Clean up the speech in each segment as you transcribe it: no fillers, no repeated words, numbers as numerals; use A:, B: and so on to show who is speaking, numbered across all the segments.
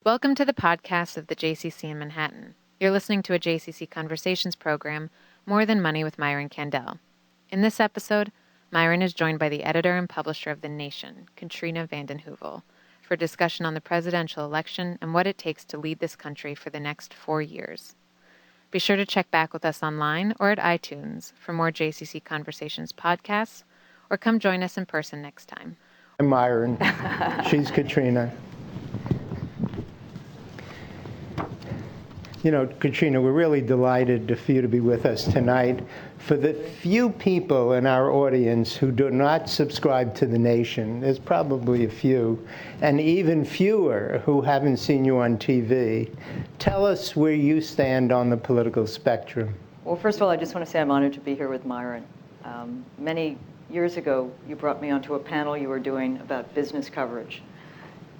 A: Welcome to the podcast of the JCC in Manhattan. You're listening to a JCC Conversations program, More Than Money with Myron Kandel. In this episode, Myron is joined by the editor and publisher of The Nation, Katrina Vanden Heuvel, for a discussion on the presidential election and what it takes to lead this country for the next 4 years. Be sure to check back with us online or at iTunes for more JCC Conversations podcasts, or come join us in person next time.
B: I'm Myron. She's Katrina. You know, Katrina, we're really delighted for you to be with us tonight. For the few people in our audience who do not subscribe to The Nation, there's probably a few, and even fewer who haven't seen you on TV, tell us where you stand on the political spectrum.
C: Well, first of all, I just want to say I'm honored to be here with Myron. Many years ago, you brought me onto a panel you were doing about business coverage,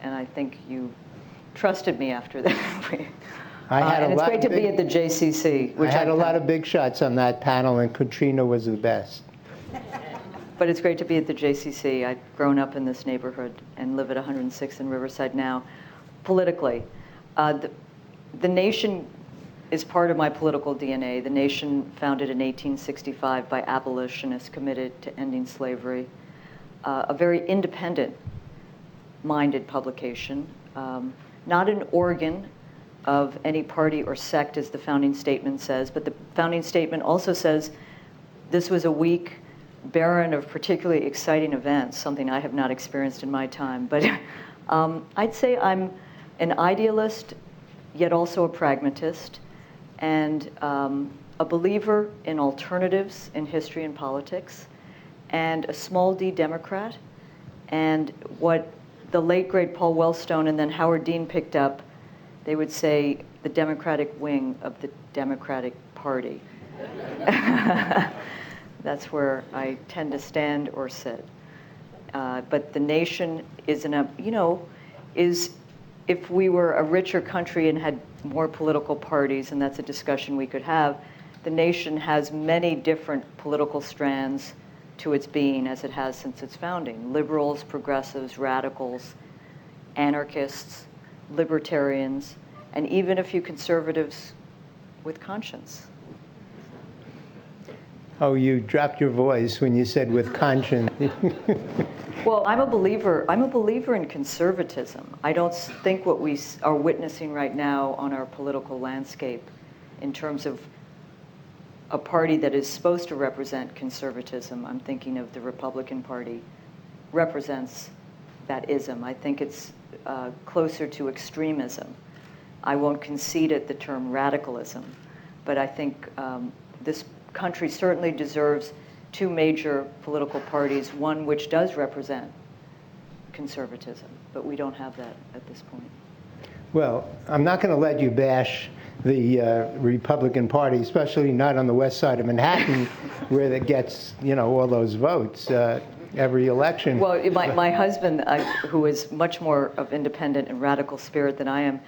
C: and I think you trusted me after that. And it's great to be at the JCC.
B: I had a lot of big shots on that panel, and Katrina was the best.
C: But it's great to be at the JCC. I've grown up in this neighborhood and live at 106 in Riverside now. Politically, the Nation is part of my political DNA. The Nation, founded in 1865 by abolitionists committed to ending slavery. A very independent-minded publication, not an organ of any party or sect, as the founding statement says, but the founding statement also says this was a week barren of particularly exciting events, something I have not experienced in my time. But I'd say I'm an idealist, yet also a pragmatist, and a believer in alternatives in history and politics, and a small d Democrat, and what the late, great Paul Wellstone and then Howard Dean picked up. They would say the Democratic wing of the Democratic Party. That's where I tend to stand or sit. But the Nation is if we were a richer country and had more political parties, and that's a discussion we could have, the Nation has many different political strands to its being, as it has since its founding. Liberals, progressives, radicals, anarchists, libertarians, and even a few conservatives with conscience.
B: Oh, you dropped your voice when you said with conscience.
C: Well, I'm a believer in conservatism. I don't think what we are witnessing right now on our political landscape in terms of a party that is supposed to represent conservatism, I'm thinking of the Republican Party, represents that ism. I think it's closer to extremism. I won't concede it the term radicalism, but I think this country certainly deserves two major political parties, one which does represent conservatism, but we don't have that at this point.
B: Well, I'm not going to let you bash the Republican Party, especially not on the west side of Manhattan, where it gets, all those votes every election.
C: Well, my husband, who is much more of independent and radical spirit than I am,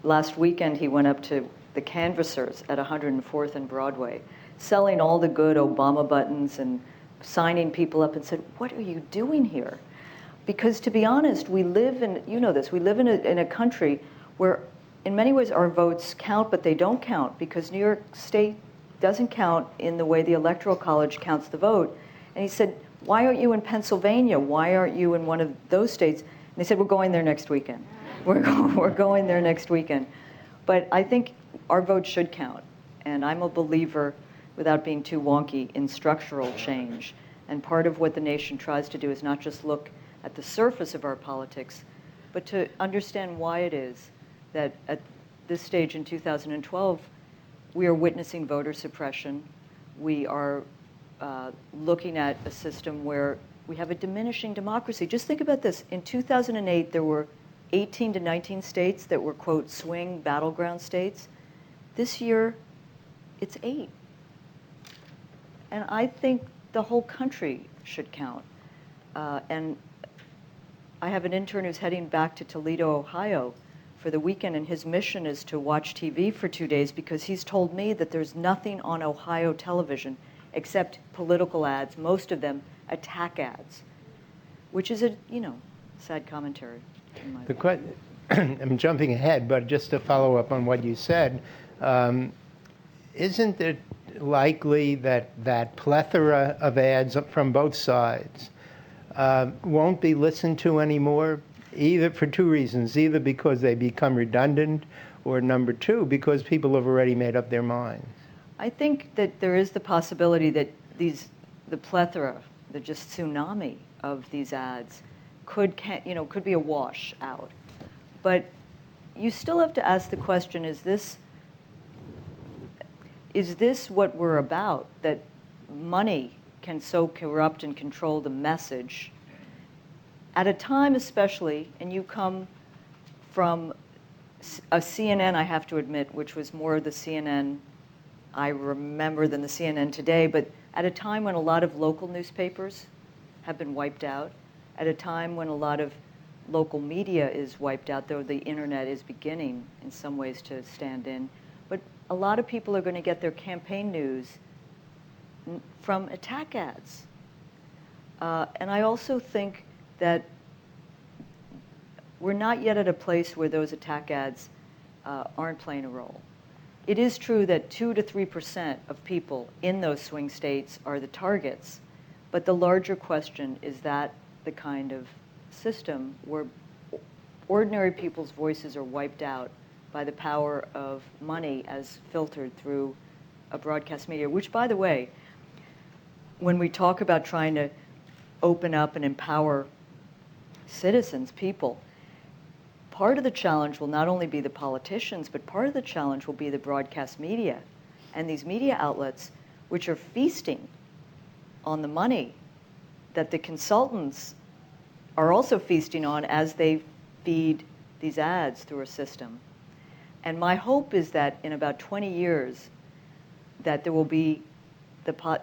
C: last weekend he went up to the canvassers at 104th and Broadway, selling all the good Obama buttons and signing people up, and said, "What are you doing here?" Because to be honest, we live in, we live in a country where in many ways our votes count, but they don't count because New York State doesn't count in the way the Electoral College counts the vote. And he said, "Why aren't you in Pennsylvania? Why aren't you in one of those states?" And they said, "We're going there next weekend. We're going there next weekend." But I think our vote should count. And I'm a believer, without being too wonky, in structural change. And part of what the Nation tries to do is not just look at the surface of our politics, but to understand why it is that at this stage in 2012, we are witnessing voter suppression. We are looking at a system where we have a diminishing democracy. Just think about this. In 2008, there were 18 to 19 states that were, quote, swing battleground states. This year, it's 8. And I think the whole country should count. And I have an intern who's heading back to Toledo, Ohio for the weekend, and his mission is to watch TV for 2 days because he's told me that there's nothing on Ohio television except political ads, most of them attack ads, which is a, sad commentary.
B: I'm jumping ahead, but just to follow up on what you said, isn't it likely that that plethora of ads from both sides won't be listened to anymore, either for two reasons, either because they become redundant, or number two, because people have already made up their minds?
C: I think that there is the possibility that the plethora, the just tsunami of these ads could be a wash out. But you still have to ask the question, is this what we're about, that money can so corrupt and control the message at a time especially, and you come from a CNN, I have to admit, which was more the CNN I remember than the CNN today, but at a time when a lot of local newspapers have been wiped out, at a time when a lot of local media is wiped out, though the internet is beginning in some ways to stand in. But a lot of people are going to get their campaign news from attack ads. And I also think that we're not yet at a place where those attack ads aren't playing a role. It is true that 2 to 3% of people in those swing states are the targets, but the larger question is that the kind of system where ordinary people's voices are wiped out by the power of money as filtered through a broadcast media, which, by the way, when we talk about trying to open up and empower citizens, people, part of the challenge will not only be the politicians, but part of the challenge will be the broadcast media and these media outlets, which are feasting on the money that the consultants are also feasting on as they feed these ads through a system. And my hope is that in about 20 years, that there will be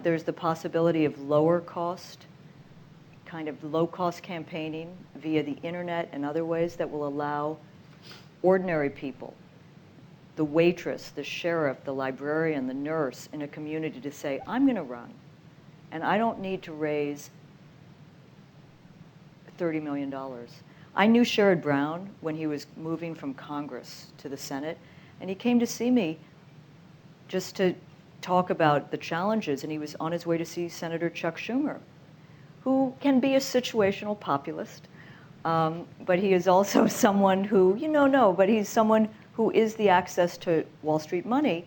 C: there's the possibility of lower cost, kind of low-cost campaigning via the internet and other ways that will allow ordinary people, the waitress, the sheriff, the librarian, the nurse in a community to say, I'm going to run, and I don't need to raise $30 million. I knew Sherrod Brown when he was moving from Congress to the Senate, and he came to see me just to talk about the challenges, and he was on his way to see Senator Chuck Schumer, who can be a situational populist, but he is also someone who, but he's someone who is the access to Wall Street money.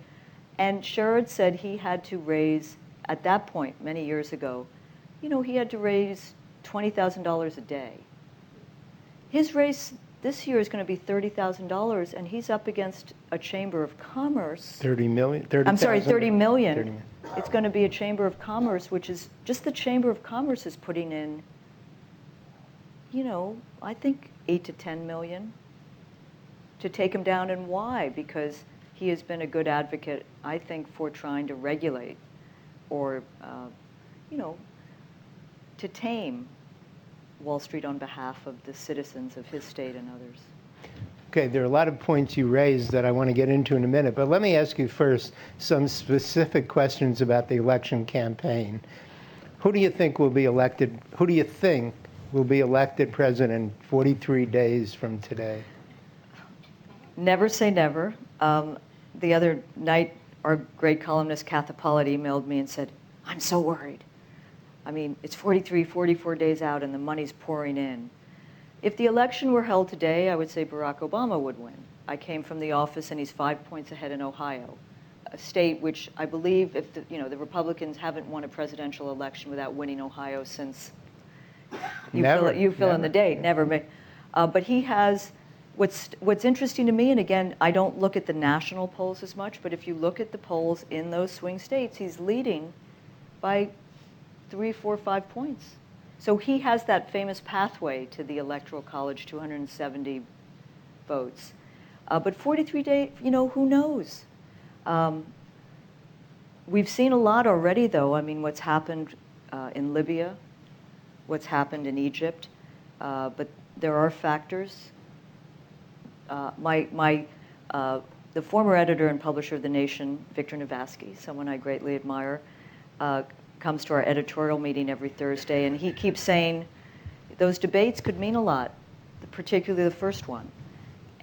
C: And Sherrod said he had to raise, at that point, many years ago, he had to raise $20,000 a day. His race this year is going to be $30,000, and he's up against a Chamber of Commerce.
B: 30 million?
C: 30 million. It's going to be a Chamber of Commerce, which is just the Chamber of Commerce is putting in, I think 8 to 10 million to take him down. And why? Because he has been a good advocate, I think, for trying to regulate or, to tame Wall Street on behalf of the citizens of his state and others.
B: Okay, there are a lot of points you raised that I want to get into in a minute, but let me ask you first some specific questions about the election campaign. Who do you think will be elected? Who do you think will be elected president 43 days from today?
C: Never say never. The other night, our great columnist Katha Pollitt emailed me and said, I'm so worried. I mean, it's 43, 44 days out and the money's pouring in. If the election were held today, I would say Barack Obama would win. I came from the office and he's 5 points ahead in Ohio, a state which I believe if the Republicans haven't won a presidential election without winning Ohio since you fill in the date, never. But he has, what's interesting to me, and again, I don't look at the national polls as much, but if you look at the polls in those swing states, he's leading by 3, 4, 5 points. So he has that famous pathway to the Electoral College, 270 votes. But 43 days, who knows? We've seen a lot already, though. I mean, what's happened in Libya, what's happened in Egypt. But there are factors. The former editor and publisher of The Nation, Victor Navasky, someone I greatly admire, comes to our editorial meeting every Thursday, and he keeps saying those debates could mean a lot, particularly the first one.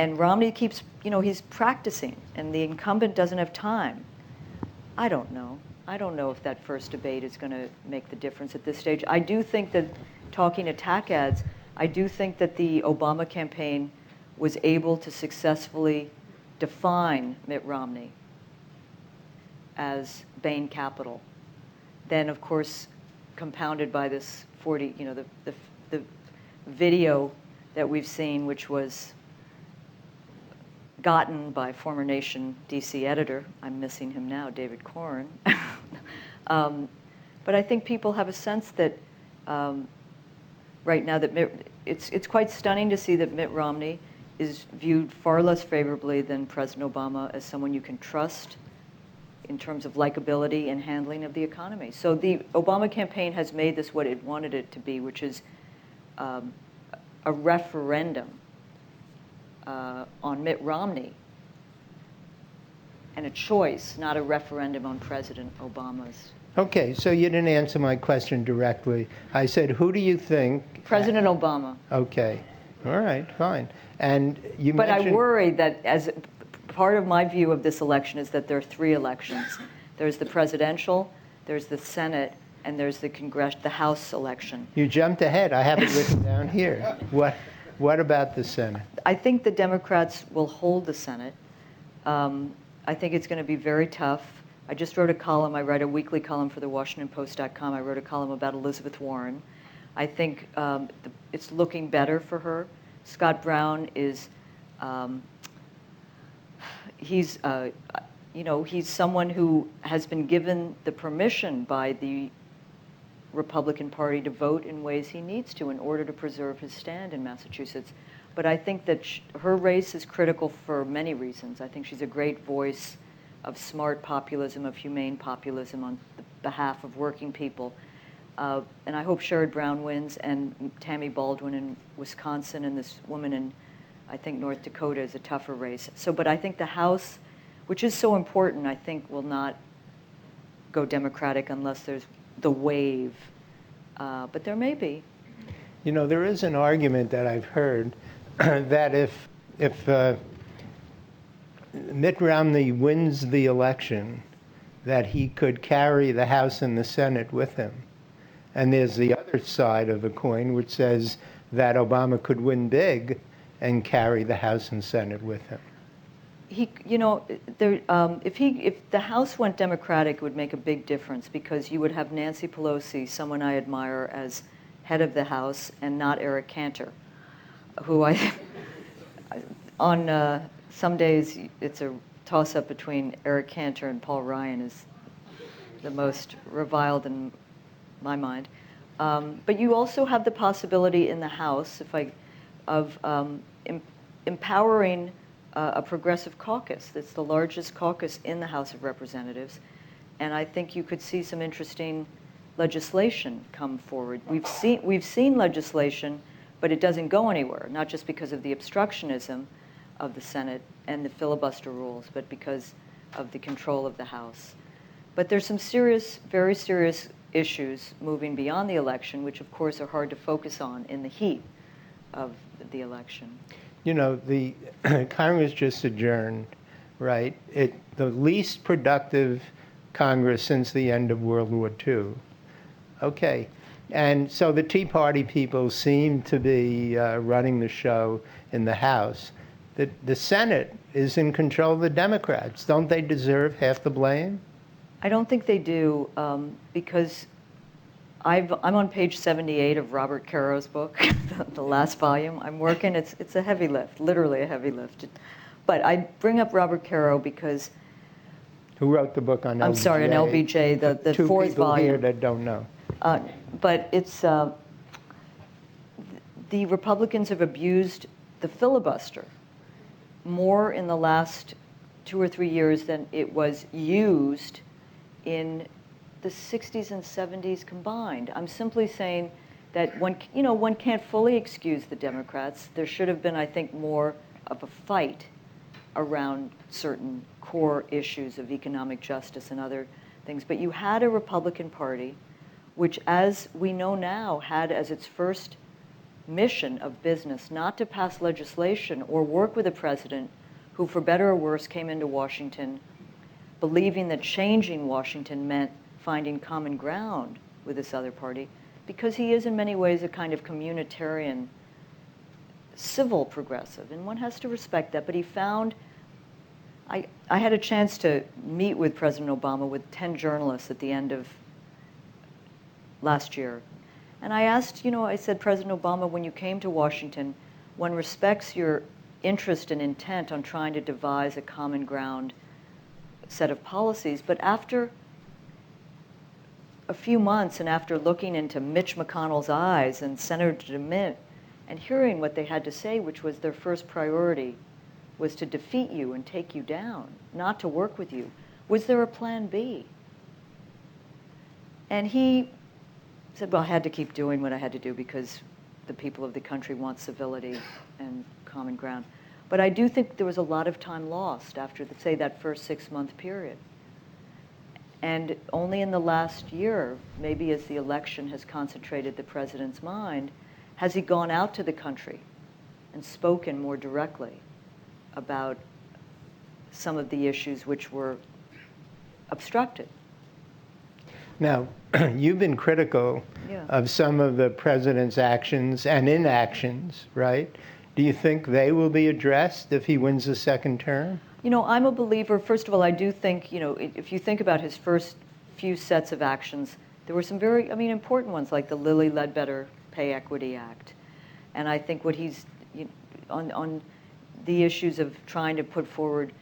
C: And Romney keeps, he's practicing, and the incumbent doesn't have time. I don't know. I don't know if that first debate is going to make the difference at this stage. I do think that, talking attack ads, I do think that the Obama campaign was able to successfully define Mitt Romney as Bain Capital. Then, of course, compounded by this the video that we've seen, which was gotten by former Nation DC editor, I'm missing him now, David Corn. But I think people have a sense that right now that it's quite stunning to see that Mitt Romney is viewed far less favorably than President Obama as someone you can trust in terms of likability and handling of the economy. So the Obama campaign has made this what it wanted it to be, which is a referendum on Mitt Romney, and a choice, not a referendum on President Obama's.
B: Okay, so you didn't answer my question directly. I said, who do you think?
C: President Obama.
B: Okay, all right, fine. And you
C: But
B: mentioned...
C: I worry that as part of my view of this election is that there are three elections. There's the presidential, there's the Senate, and there's the House election.
B: You jumped ahead. I have it written down here. What about the Senate?
C: I think the Democrats will hold the Senate. I think it's going to be very tough. I just wrote a column. I write a weekly column for the WashingtonPost.com. I wrote a column about Elizabeth Warren. I think it's looking better for her. Scott Brown is, he's someone who has been given the permission by the Republican Party to vote in ways he needs to in order to preserve his stand in Massachusetts. But I think that her race is critical for many reasons. I think she's a great voice of smart populism, of humane populism on the behalf of working people. And I hope Sherrod Brown wins, and Tammy Baldwin in Wisconsin, and this woman in, I think, North Dakota is a tougher race. But I think the House, which is so important, I think will not go Democratic unless there's the wave. But there may be.
B: You know, there is an argument that I've heard that if Mitt Romney wins the election, that he could carry the House and the Senate with him. And there's the other side of the coin, which says that Obama could win big and carry the House and Senate with him.
C: If the House went Democratic, it would make a big difference, because you would have Nancy Pelosi, someone I admire, as head of the House, and not Eric Cantor, who on some days it's a toss-up between Eric Cantor and Paul Ryan is the most reviled in my mind. But you also have the possibility in the House of empowering a progressive caucus. That's the largest caucus in the House of Representatives. And I think you could see some interesting legislation come forward. We've seen legislation, but it doesn't go anywhere, not just because of the obstructionism of the Senate and the filibuster rules, but because of the control of the House. But there's some serious, very serious issues moving beyond the election, which of course are hard to focus on in the heat of the election.
B: You know, the Congress just adjourned, right? The least productive Congress since the end of World War II. Okay. And so the Tea Party people seem to be running the show in the House. The Senate is in control of the Democrats. Don't they deserve half the blame?
C: I don't think they do, because I'm on page 78 of Robert Caro's book, the last volume. I'm working. It's a heavy lift, literally a heavy lift. But I bring up Robert Caro because...
B: Who wrote the book on LBJ?
C: I'm sorry, on LBJ, the fourth volume. Two people here
B: that don't know.
C: But it's... the Republicans have abused the filibuster more in the last 2 or 3 years than it was used in the 60s and 70s combined. I'm simply saying that one can't fully excuse the Democrats. There should have been, I think, more of a fight around certain core issues of economic justice and other things. But you had a Republican Party, which, as we know now, had as its first mission of business not to pass legislation or work with a president who, for better or worse, came into Washington believing that changing Washington meant finding common ground with this other party, because he is in many ways a kind of communitarian, civil progressive, and one has to respect that. But he found, I had a chance to meet with President Obama with 10 journalists at the end of last year. And I asked, I said, President Obama, when you came to Washington, one respects your interest and intent on trying to devise a common ground set of policies, but after a few months and after looking into Mitch McConnell's eyes and Senator DeMint and hearing what they had to say, which was their first priority was to defeat you and take you down, not to work with you, was there a plan B? And he said, well, I had to keep doing what I had to do because the people of the country want civility and common ground. But I do think there was a lot of time lost after, say, that first 6-month period. And only in the last year, maybe as the election has concentrated the president's mind, has he gone out to the country and spoken more directly about some of the issues which were obstructed.
B: Now, you've been critical of some of the president's actions and inactions, right? Do you think they will be addressed if he wins a second term?
C: I'm a believer, first of all, I do think, if you think about his first few sets of actions, there were some very, important ones like the Lilly Ledbetter Pay Equity Act. And I think what he's, on the issues of trying to put forward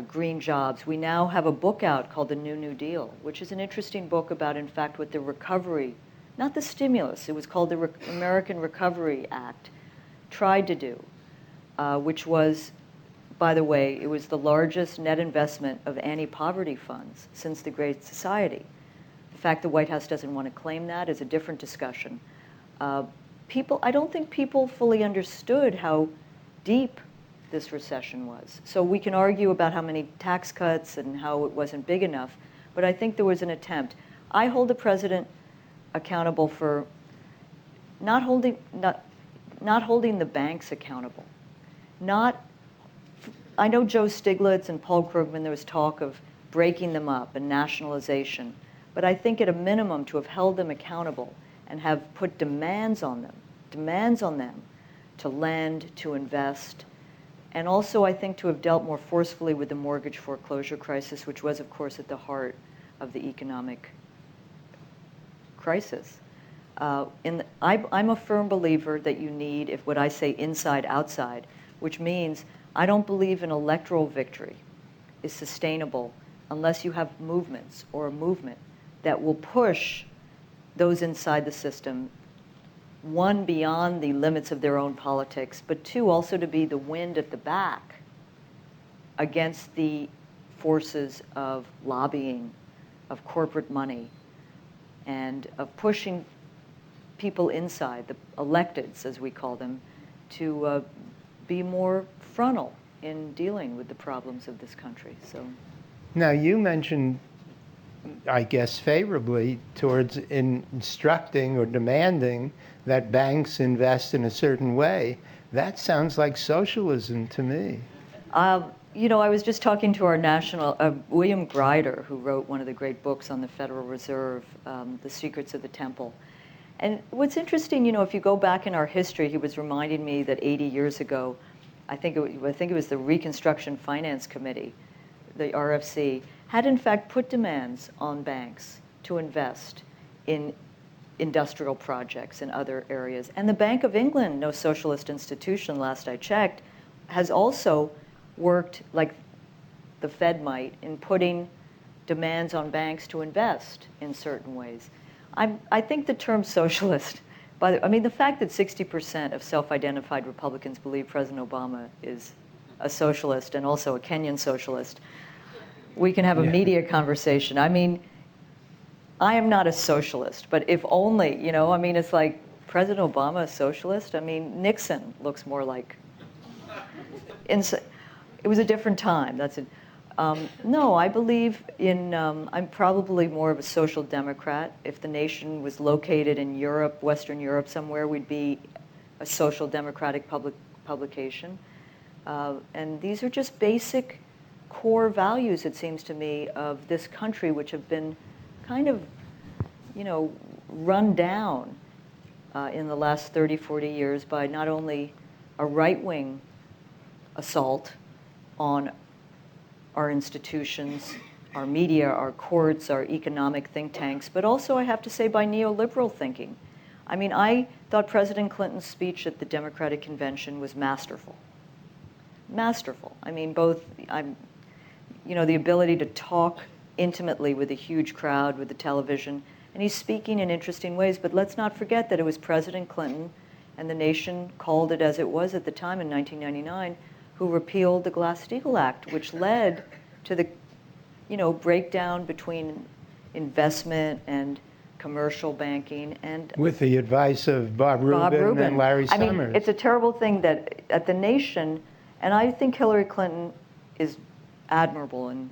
C: green jobs, we now have a book out called The New Deal, which is an interesting book about, in fact, what the recovery, not the stimulus, it was called the American Recovery Act, tried to do, which was, by the way, it was the largest net investment of anti-poverty funds since the Great Society. The fact the White House doesn't want to claim that is a different discussion. I don't think people fully understood how deep this recession was. So we can argue about how many tax cuts and how it wasn't big enough, but I think there was an attempt. I hold the president accountable for not holding the banks accountable. I know Joe Stiglitz and Paul Krugman, there was talk of breaking them up and nationalization, but I think at a minimum to have held them accountable and have put demands on them to lend, to invest, and also I think to have dealt more forcefully with the mortgage foreclosure crisis, which was, of course, at the heart of the economic crisis. I'm a firm believer that you need, if what I say inside, outside, which means I don't believe an electoral victory is sustainable unless you have movements or a movement that will push those inside the system, one, beyond the limits of their own politics, but two, also to be the wind at the back against the forces of lobbying, of corporate money, and of pushing people inside, the electeds, as we call them, to be more frontal in dealing with the problems of this country. So,
B: now you mentioned, I guess favorably, towards instructing or demanding that banks invest in a certain way. That sounds like socialism to me.
C: I was just talking to our national, William Greider, who wrote one of the great books on the Federal Reserve, The Secrets of the Temple. And what's interesting, if you go back in our history, he was reminding me that 80 years ago, I think it was the Reconstruction Finance Committee, the RFC, had in fact put demands on banks to invest in industrial projects in other areas. And the Bank of England, no socialist institution last I checked, has also worked like the Fed might in putting demands on banks to invest in certain ways. I think the term socialist, the fact that 60% of self-identified Republicans believe President Obama is a socialist and also a Kenyan socialist, we can have a media conversation. I am not a socialist, but if only, it's like President Obama a socialist? Nixon looks more like, it was a different time. That's it. No, I believe in, I'm probably more of a social democrat. If the nation was located in Europe, Western Europe somewhere, we'd be a social democratic publication. And these are just basic core values, it seems to me, of this country, which have been kind of, run down in the last 30, 40 years by not only a right-wing assault on our institutions, our media, our courts, our economic think tanks, but also, I have to say, by neoliberal thinking. I mean, I thought President Clinton's speech at the Democratic Convention was masterful. Masterful. I mean, the ability to talk intimately with a huge crowd, with the television, and he's speaking in interesting ways, but let's not forget that it was President Clinton, and the nation called it as it was at the time in 1999, who repealed the Glass-Steagall Act, which led to the breakdown between investment and commercial banking. And
B: with the advice of Bob Rubin and Larry Summers.
C: I mean, it's a terrible thing that at the nation, and I think Hillary Clinton is admirable in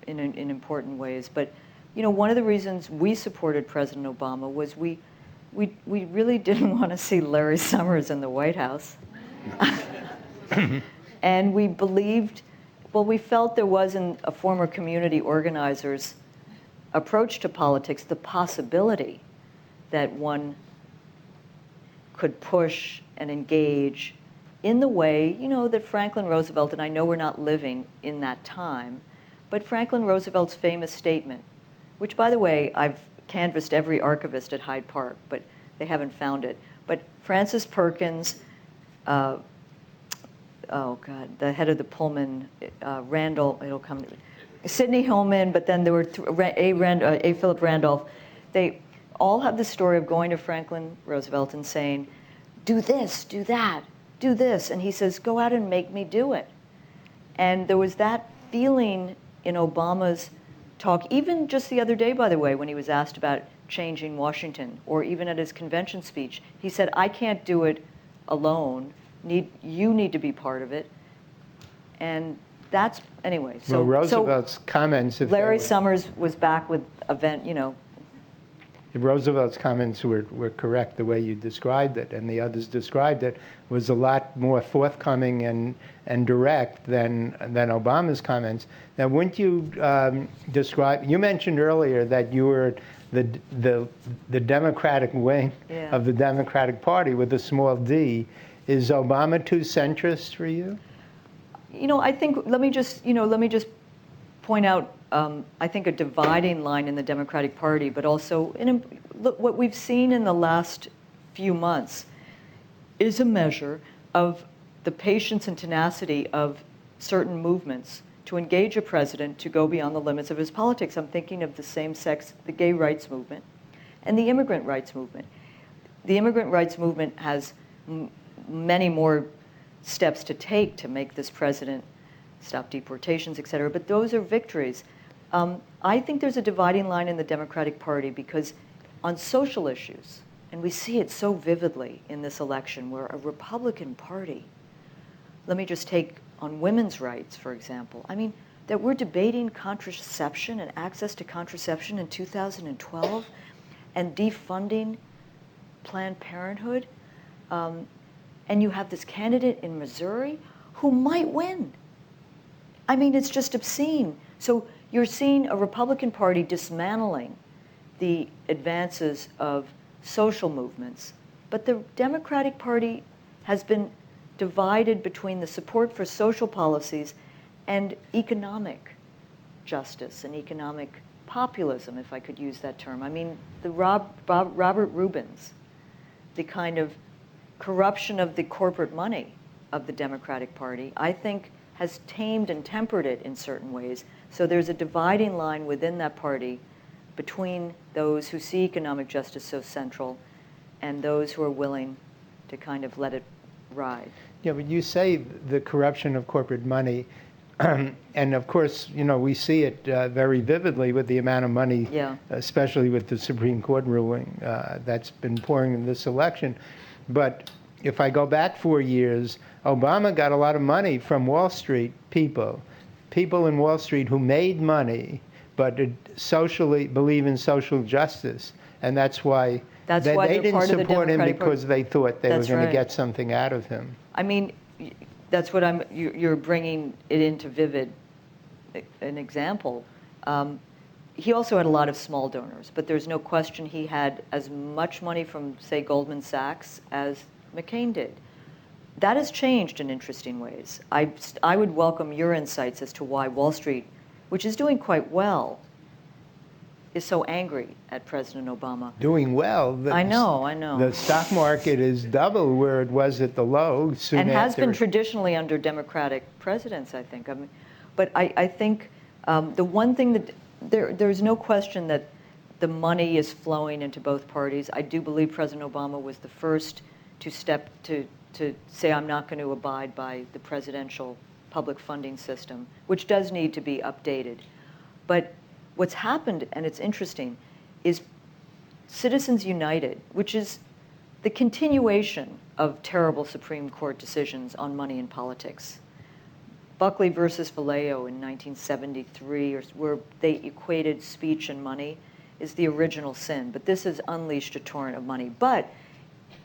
C: important ways, but one of the reasons we supported President Obama was we really didn't want to see Larry Summers in the White House. And we believed, we felt there was in a former community organizer's approach to politics the possibility that one could push and engage in the way, that Franklin Roosevelt, and I know we're not living in that time, but Franklin Roosevelt's famous statement, which, by the way, I've canvassed every archivist at Hyde Park, but they haven't found it. But Francis Perkins, the head of the Pullman, Randolph, Sidney Hillman, but then there were A. Philip Randolph. They all have the story of going to Franklin Roosevelt and saying, do this, do that, do this. And he says, go out and make me do it. And there was that feeling in Obama's talk, even just the other day, by the way, when he was asked about changing Washington, or even at his convention speech, he said, I can't do it alone. You need to be part of it. And that's, anyway. So
B: Roosevelt's comments...
C: Larry Summers was back with
B: Roosevelt's comments were correct the way you described it, and the others described it, was a lot more forthcoming and direct than Obama's comments. Now, wouldn't you describe... You mentioned earlier that you were the Democratic wing of the Democratic Party with a small d. Is Obama too centrist for you?
C: I think, let me just point out, I think, a dividing line in the Democratic Party, but also what we've seen in the last few months is a measure of the patience and tenacity of certain movements to engage a president to go beyond the limits of his politics. I'm thinking of the same-sex, the gay rights movement, and the immigrant rights movement. The immigrant rights movement has many more steps to take to make this president stop deportations, et cetera, but those are victories. I think there's a dividing line in the Democratic Party because on social issues, and we see it so vividly in this election, where a Republican Party, let me just take on women's rights, for example. I mean, that we're debating contraception and access to contraception in 2012 and defunding Planned Parenthood. And you have this candidate in Missouri who might win. I mean, it's just obscene. So you're seeing a Republican Party dismantling the advances of social movements, but the Democratic Party has been divided between the support for social policies and economic justice and economic populism, if I could use that term. I mean, the Robert Rubin's, the kind of corruption of the corporate money of the Democratic Party, I think has tamed and tempered it in certain ways. So there's a dividing line within that party between those who see economic justice so central and those who are willing to kind of let it ride.
B: Yeah, but you say the corruption of corporate money, and of course, we see it very vividly with the amount of money, especially with the Supreme Court ruling that's been pouring in this election. But if I go back 4 years, Obama got a lot of money from Wall Street people in Wall Street who made money but socially believe in social justice. And that's why
C: That's
B: They
C: why
B: they
C: they're
B: didn't
C: part of the
B: support him
C: Democratic Party.
B: because they thought they were
C: That's
B: going to
C: right.
B: get something out of him.
C: I mean, that's what you're bringing it into vivid an example. He also had a lot of small donors, but there's no question he had as much money from, say, Goldman Sachs as McCain did. That has changed in interesting ways. I would welcome your insights as to why Wall Street, which is doing quite well, is so angry at President Obama.
B: Doing well.
C: I know.
B: The stock market is double where it was at the low. Soon
C: And has
B: after.
C: been traditionally under Democratic presidents, I think. I mean, but I think the one thing that there's no question that the money is flowing into both parties. I do believe President Obama was the first to step to say, I'm not going to abide by the presidential public funding system, which does need to be updated. But what's happened, and it's interesting, is Citizens United, which is the continuation of terrible Supreme Court decisions on money in politics. Buckley versus Vallejo in 1973, where they equated speech and money, is the original sin. But this has unleashed a torrent of money. But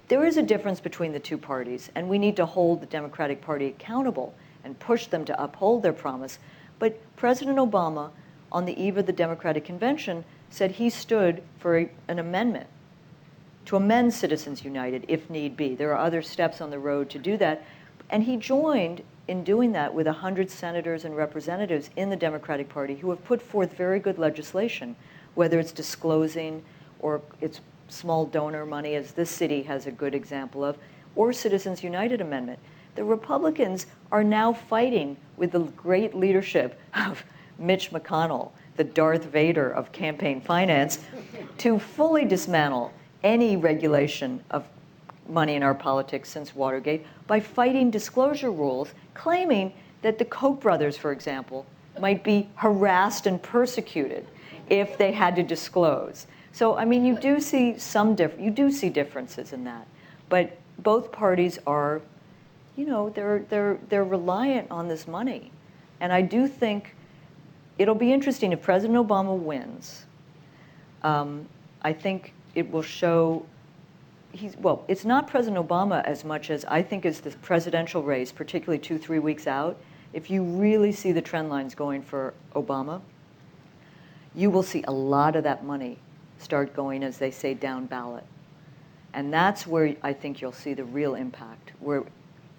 C: there is a difference between the two parties, and we need to hold the Democratic Party accountable and push them to uphold their promise. But President Obama, on the eve of the Democratic Convention, said he stood for an amendment to amend Citizens United if need be. There are other steps on the road to do that. And he joined in doing that with 100 senators and representatives in the Democratic Party who have put forth very good legislation, whether it's disclosing or it's small donor money, as this city has a good example of, or Citizens United amendment. The Republicans are now fighting with the great leadership of Mitch McConnell, the Darth Vader of campaign finance, to fully dismantle any regulation of money in our politics since Watergate by fighting disclosure rules, claiming that the Koch brothers, for example, might be harassed and persecuted if they had to disclose. So, I mean, you do see differences in that, but both parties are, they're reliant on this money, and I do think it'll be interesting if President Obama wins. I think it will show it's not President Obama as much as I think is the presidential race, particularly 2-3 weeks out. If you really see the trend lines going for Obama, you will see a lot of that money start going, as they say, down ballot. And that's where I think you'll see the real impact, where,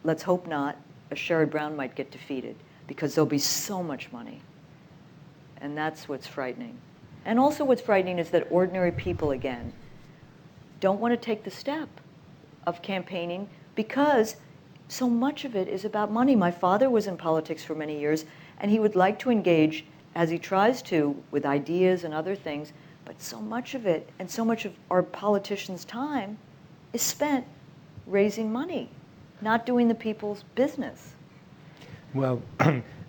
C: let's hope not, a Sherrod Brown might get defeated, because there'll be so much money. And that's what's frightening. And also what's frightening is that ordinary people, again, don't want to take the step of campaigning because so much of it is about money. My father was in politics for many years, and he would like to engage, as he tries to, with ideas and other things, but so much of it, and so much of our politicians' time, is spent raising money, not doing the people's business.
B: Well,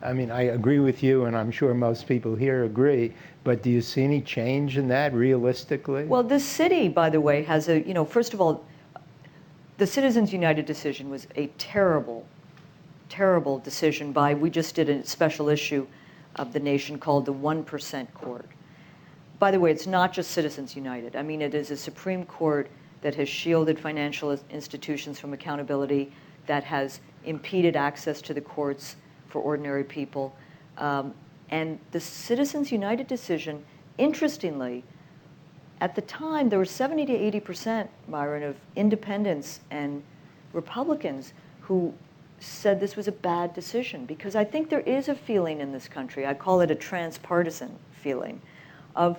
B: I mean, I agree with you, and I'm sure most people here agree, but do you see any change in that realistically?
C: Well, this city, by the way, has first of all, the Citizens United decision was a terrible, terrible decision we just did a special issue of The Nation called the 1% Court. By the way, it's not just Citizens United. I mean, it is a Supreme Court that has shielded financial institutions from accountability, that has impeded access to the courts for ordinary people. And the Citizens United decision, interestingly, at the time, there were 70 to 80%, Myron, of independents and Republicans who said this was a bad decision, because I think there is a feeling in this country, I call it a transpartisan feeling, of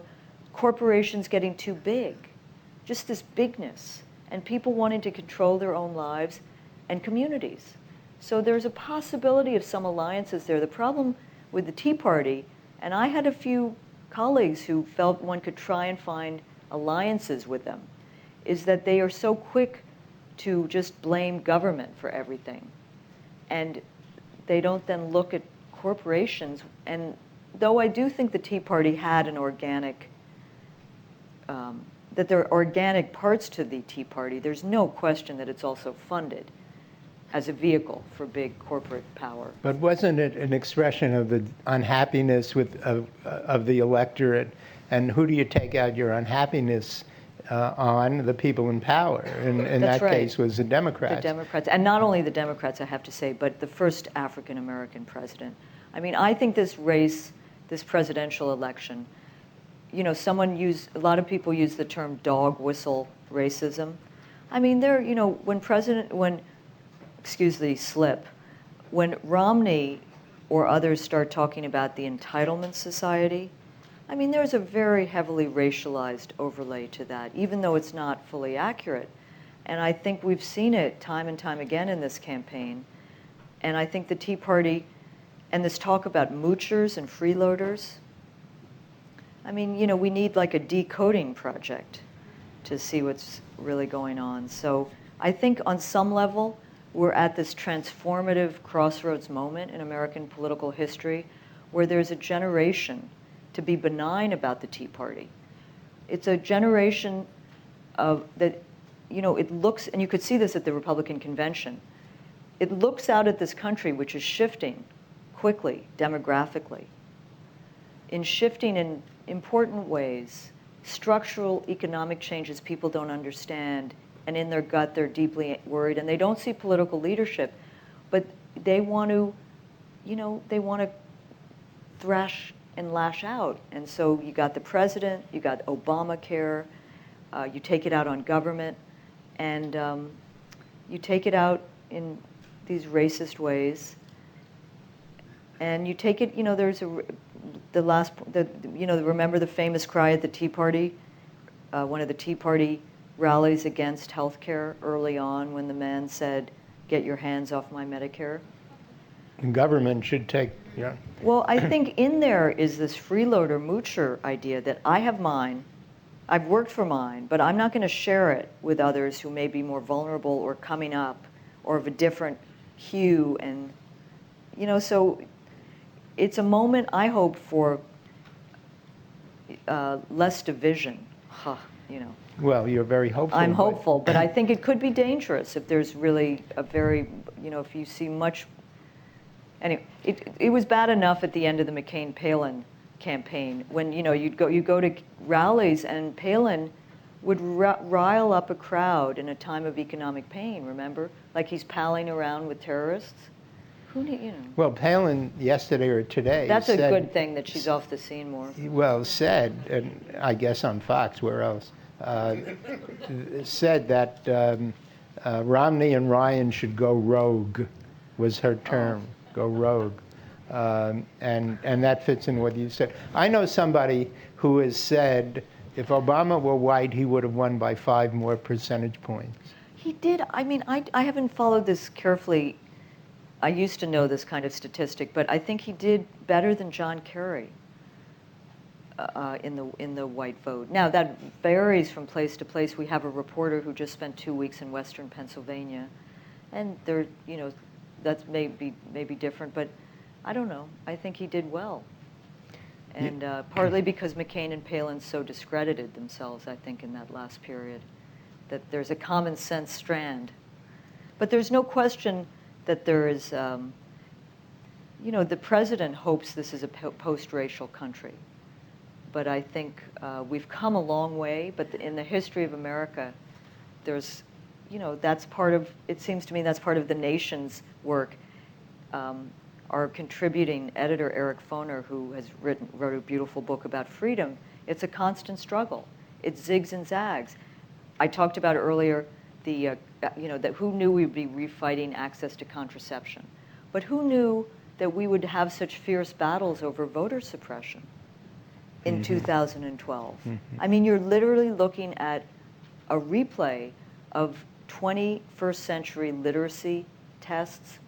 C: corporations getting too big, just this bigness, and people wanting to control their own lives and communities. So there's a possibility of some alliances there. The problem with the Tea Party, and I had a few colleagues who felt one could try and find alliances with them, is that they are so quick to just blame government for everything. And they don't then look at corporations. And though I do think the Tea Party had an organic, that there are organic parts to the Tea Party, there's no question that it's also funded as a vehicle for big corporate power.
B: But wasn't it an expression of the unhappiness of the electorate? And who do you take out your unhappiness on the people in power. And in
C: That's
B: that
C: right.
B: case was the Democrats.
C: The Democrats, and not only the Democrats, I have to say, but the first African American president. I mean, I think this race, this presidential election, you know, a lot of people use the term dog whistle racism. I mean, you know, excuse the slip, when Romney or others start talking about the entitlement society, I mean, there's a very heavily racialized overlay to that, even though it's not fully accurate. And I think we've seen it time and time again in this campaign. And I think the Tea Party and this talk about moochers and freeloaders, I mean, you know, we need like a decoding project to see what's really going on. So I think on some level, we're at this transformative crossroads moment in American political history where there's a generation to be benign about the Tea Party. It's a generation that, you know, it looks, and you could see this at the Republican convention, it looks out at this country, which is shifting quickly, demographically, in shifting in important ways, structural economic changes people don't understand, and in their gut they're deeply worried, and they don't see political leadership, but they want to, you know, they want to thrash and lash out. And so you got the president, you got Obamacare, you take it out on government, and you take it out in these racist ways, and you take it, you know, there's remember the famous cry at the Tea Party, one of the Tea Party rallies against health care early on when the man said, "Get your hands off my Medicare."
B: The government should take, yeah.
C: Well, I think in there is this freeloader, moocher idea that I have mine, I've worked for mine, but I'm not going to share it with others who may be more vulnerable or coming up or of a different hue. And, you know, so it's a moment, I hope, for less division, you know.
B: Well, you're very hopeful.
C: I'm hopeful, but I think it could be dangerous if there's really a very, you know, if you see much. Anyway, it was bad enough at the end of the McCain-Palin campaign when, you know, you go to rallies and Palin would rile up a crowd in a time of economic pain, remember? Like he's palling around with terrorists. Who knew, you know?
B: Well, Palin yesterday or today
C: That's
B: said,
C: a good thing that she's off the scene more.
B: Well, said, and I guess on Fox, where else, said that Romney and Ryan should go rogue, was her term, go rogue. And that fits in what you said. I know somebody who has said if Obama were white, he would have won by 5 more percentage points.
C: He did. I mean, I haven't followed this carefully. I used to know this kind of statistic, but I think he did better than John Kerry in the white vote. Now, that varies from place to place. We have a reporter who just spent 2 weeks in Western Pennsylvania, and there, you know, that's maybe different, but I don't know. I think he did well. And partly because McCain and Palin so discredited themselves, I think, in that last period, that there's a common sense strand. But there's no question that there is, you know, the president hopes this is a post-racial country. But I think we've come a long way, but in the history of America, there's, you know, that's part of, it seems to me that's part of the nation's work. Our contributing editor, Eric Foner, who has wrote a beautiful book about freedom, it's a constant struggle. It zigs and zags. I talked about earlier the, you know, that who knew we'd be refighting access to contraception, but who knew that we would have such fierce battles over voter suppression in 2012? I mean, you're literally looking at a replay of 21st century literacy tests,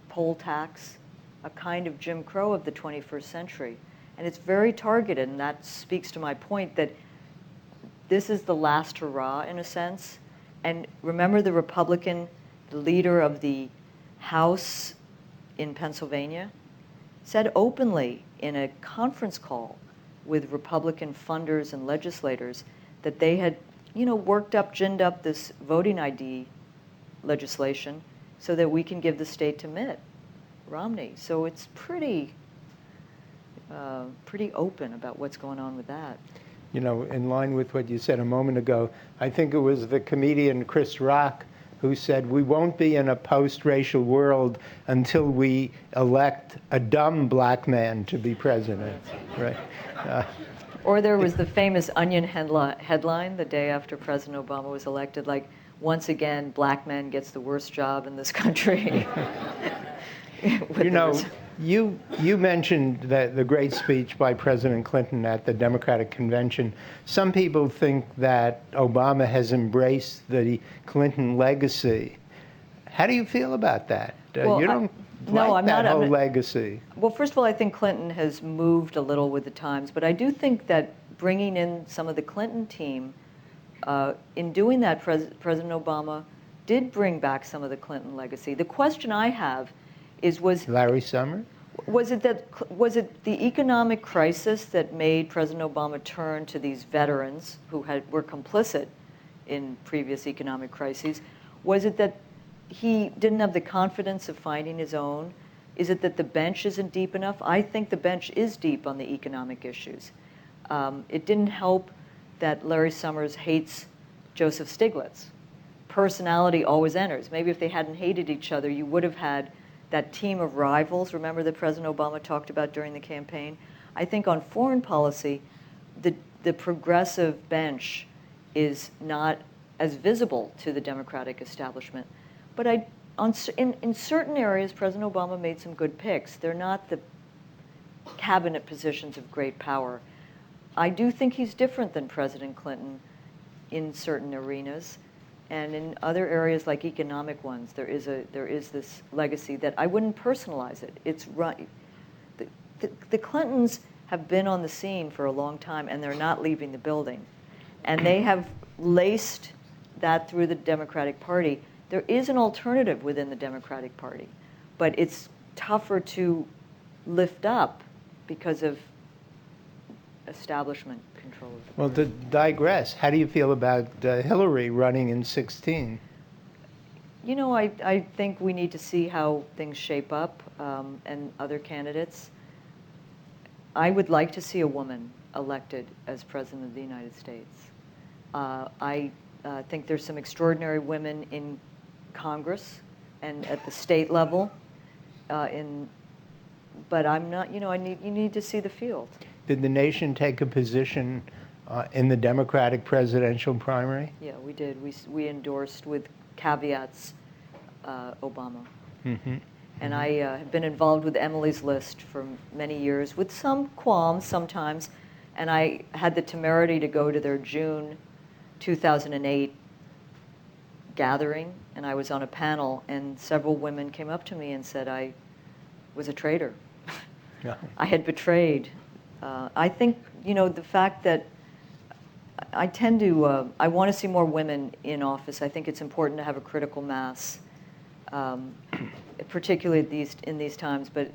C: poll tax, a kind of Jim Crow of the 21st century. And it's very targeted, and that speaks to my point that this is the last hurrah, in a sense. And remember the Republican, the leader of the House in Pennsylvania, said openly in a conference call with Republican funders and legislators that they had, you know, ginned up this voting ID legislation so that we can give the state to Mitt Romney. So it's pretty open about what's going on with that.
B: In line with what you said a moment ago, I think it was the comedian Chris Rock who said, we won't be in a post-racial world until we elect a dumb black man to be president, right?
C: Or there was the famous Onion headline the day after President Obama was elected, like, once again, black man gets the worst job in this country.
B: You mentioned the great speech by President Clinton at the Democratic Convention. Some people think that Obama has embraced the Clinton legacy. How do you feel about that?
C: Well,
B: you don't whole legacy.
C: Well, first of all, I think Clinton has moved a little with the times, but I do think that bringing in some of the Clinton team, in doing that, President Obama did bring back some of the Clinton legacy. The question I have is, was
B: Larry Summers?
C: Was it the economic crisis that made President Obama turn to these veterans who were complicit in previous economic crises? Was it that he didn't have the confidence of finding his own? Is it that the bench isn't deep enough? I think the bench is deep on the economic issues. It didn't help that Larry Summers hates Joseph Stiglitz. Personality always enters. Maybe if they hadn't hated each other, you would have had that team of rivals, remember, that President Obama talked about during the campaign? I think on foreign policy, the progressive bench is not as visible to the Democratic establishment. But in certain areas, President Obama made some good picks. They're not the cabinet positions of great power. I do think he's different than President Clinton in certain arenas. And in other areas like economic ones, there is this legacy that I wouldn't personalize it. It's right. The Clintons have been on the scene for a long time, and they're not leaving the building. And they have laced that through the Democratic Party. There is an alternative within the Democratic Party, but it's tougher to lift up because of establishment control.
B: Well, to digress, how do you feel about Hillary running in 2016?
C: I think we need to see how things shape up and other candidates. I would like to see a woman elected as President of the United States. I think there's some extraordinary women in Congress and at the state level. But I'm not, you need to see the field.
B: Did the nation take a position in the Democratic presidential primary?
C: Yeah, we did. We endorsed with caveats Obama. Mm-hmm. And I have been involved with Emily's List for many years, with some qualms sometimes. And I had the temerity to go to their June 2008 gathering, and I was on a panel, and several women came up to me and said I was a traitor. Yeah. I had betrayed. I think, the fact that I tend to, I want to see more women in office. I think it's important to have a critical mass, particularly in these times. But,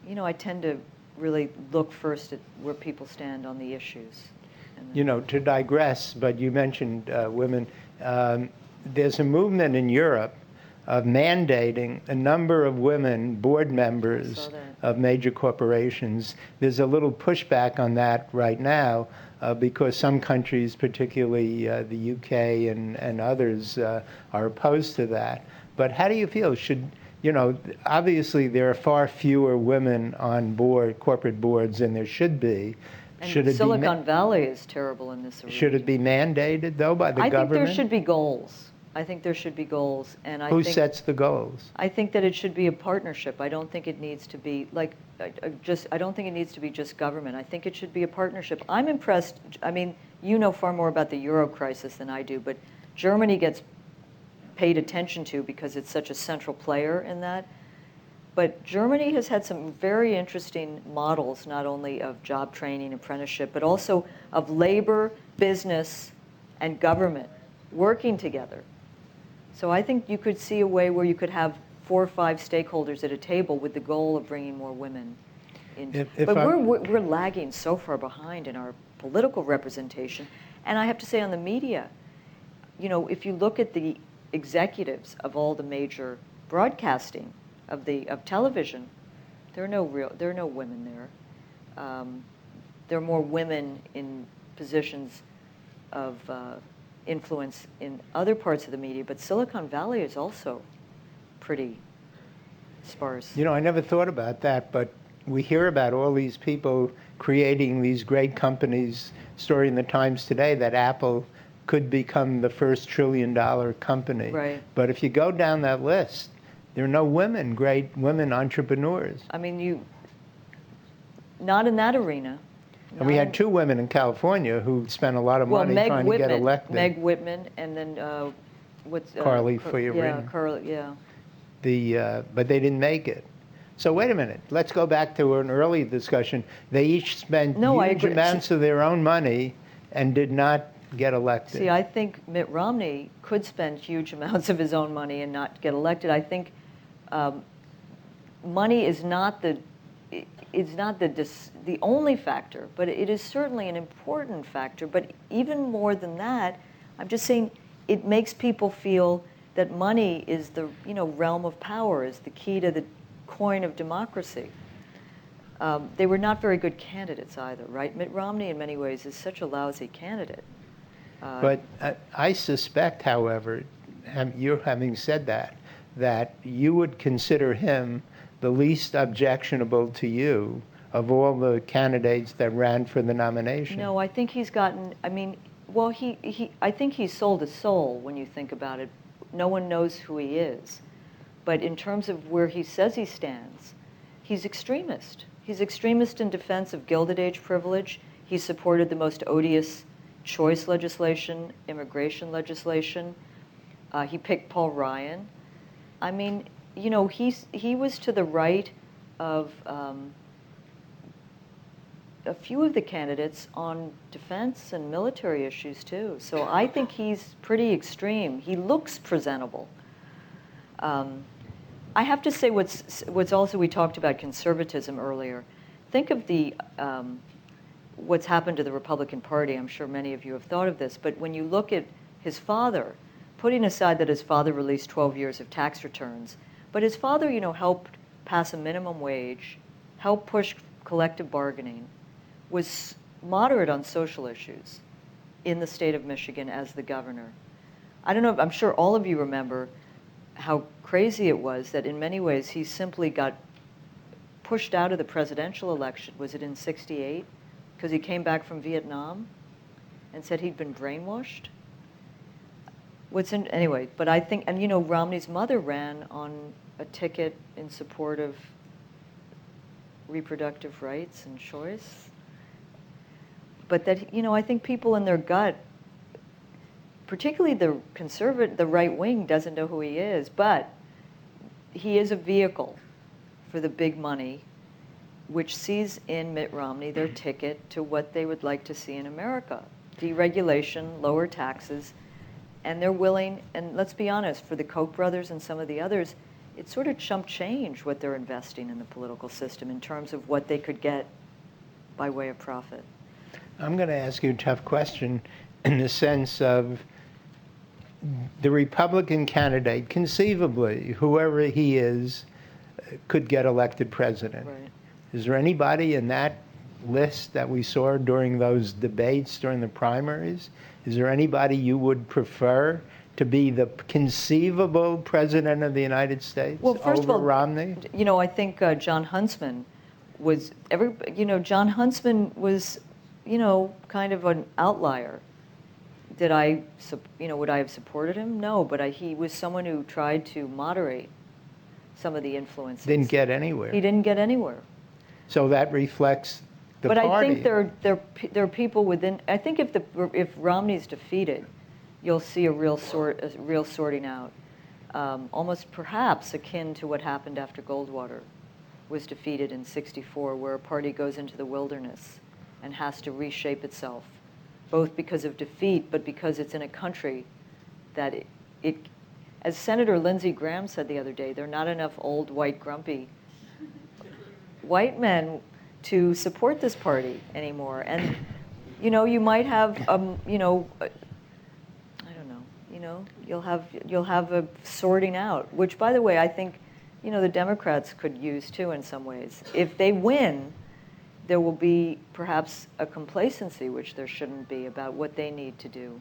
C: I tend to really look first at where people stand on the issues.
B: To digress, but you mentioned women. There's a movement in Europe of mandating a number of women board members of major corporations. There's a little pushback on that right now because some countries, particularly the UK and others, are opposed to that. But how do you feel? Obviously there are far fewer women on corporate boards than there should be.
C: And Silicon Valley is terrible in this arena.
B: Should it be mandated, though, by the government?
C: I think there should be goals. And
B: Who sets the goals?
C: I think that it should be a partnership. I don't think it needs to be I don't think it needs to be just government. I think it should be a partnership. I'm impressed. I mean, you know far more about the Euro crisis than I do, but Germany gets paid attention to because it's such a central player in that. But Germany has had some very interesting models, not only of job training, apprenticeship, but also of labor, business, and government working together. So I think you could see a way where you could have 4 or 5 stakeholders at a table with the goal of bringing more women in. But we're lagging so far behind in our political representation. And I have to say on the media, if you look at the executives of all the major broadcasting, of television, there are no women there. There are more women in positions of influence in other parts of the media, but Silicon Valley is also pretty sparse.
B: You know, I never thought about that, but we hear about all these people creating these great companies. Story in the Times today that Apple could become the first trillion-dollar company.
C: Right.
B: But if you go down that list, there are no women, great women entrepreneurs.
C: I mean, not in that arena.
B: And we had two women in California who spent a lot of money trying to get elected.
C: Meg Whitman, and then what's
B: Carly Fiorina.
C: Yeah, Carly. Yeah.
B: But they didn't make it. So wait a minute. Let's go back to an early discussion. They each spent huge amounts of their own money and did not get elected.
C: See, I think Mitt Romney could spend huge amounts of his own money and not get elected. I think money is not the only factor, but it is certainly an important factor. But even more than that, I'm just saying it makes people feel that money is the realm of power, is the key to the coin of democracy. They were not very good candidates either, right? Mitt Romney, in many ways, is such a lousy candidate.
B: But I suspect, however, you're having said that you would consider him the least objectionable to you of all the candidates that ran for the nomination.
C: No, I think he's gotten, I think he's sold his soul when you think about it. No one knows who he is. But in terms of where he says he stands, he's extremist. He's extremist in defense of Gilded Age privilege. He supported the most odious choice legislation, immigration legislation. He picked Paul Ryan. I mean, he was to the right of a few of the candidates on defense and military issues too. So I think he's pretty extreme. He looks presentable. I have to say what's also, we talked about conservatism earlier. Think of what's happened to the Republican Party. I'm sure many of you have thought of this, but when you look at his father, putting aside that his father released 12 years of tax returns, but his father, helped pass a minimum wage, helped push collective bargaining, was moderate on social issues in the state of Michigan as the governor. I don't know, I'm sure all of you remember how crazy it was that in many ways he simply got pushed out of the presidential election. Was it in '68? Because he came back from Vietnam and said he'd been brainwashed. Anyway, but I think, and Romney's mother ran on a ticket in support of reproductive rights and choice. But that, I think people in their gut, particularly the right wing, doesn't know who he is, but he is a vehicle for the big money, which sees in Mitt Romney their ticket to what they would like to see in America: deregulation, lower taxes, and they're willing. And let's be honest, for the Koch brothers and some of the others, it's sort of chump change what they're investing in the political system in terms of what they could get by way of profit.
B: I'm going to ask you a tough question in the sense of the Republican candidate, conceivably, whoever he is, could get elected president.
C: Right.
B: Is there anybody in that list that we saw during those debates, during the primaries? Is there anybody you would prefer to be the conceivable president of the United States over Romney?
C: I think John Huntsman was kind of an outlier. Would I have supported him? No, but he was someone who tried to moderate some of the influences.
B: Didn't get anywhere.
C: He didn't get anywhere.
B: So that reflects the
C: but
B: party.
C: I think there are people within. I think if Romney's defeated, you'll see a real sorting out, almost perhaps akin to what happened after Goldwater was defeated in '64, where a party goes into the wilderness and has to reshape itself, both because of defeat, but because it's in a country that it as Senator Lindsey Graham said the other day, there are not enough old, white, grumpy white men to support this party anymore. And, you might have, I don't know, you'll have a sorting out, which, by the way, I think, the Democrats could use too in some ways. If they win, there will be perhaps a complacency, which there shouldn't be, about what they need to do.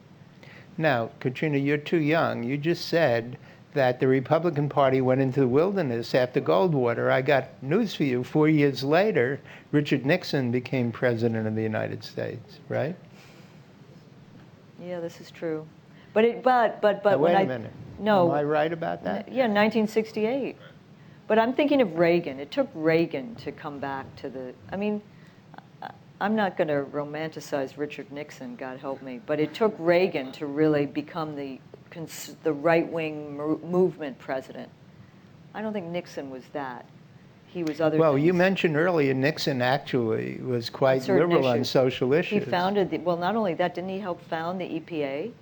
B: Now, Katrina, you're too young. You just said that the Republican Party went into the wilderness after Goldwater. I got news for you. 4 years later, Richard Nixon became president of the United States, right?
C: Yeah, this is true. But
B: Now,
C: when
B: wait a minute.
C: No.
B: Am I right about that?
C: Yeah, 1968. But I'm thinking of Reagan. It took Reagan to come back to the, I mean, I'm not going to romanticize Richard Nixon, God help me, but it took Reagan to really become the right-wing movement president. I don't think Nixon was that. He was other
B: Well,
C: things.
B: you mentioned earlier Nixon actually was quite liberal on social issues.
C: He founded, well, not only that, didn't he help found the EPA?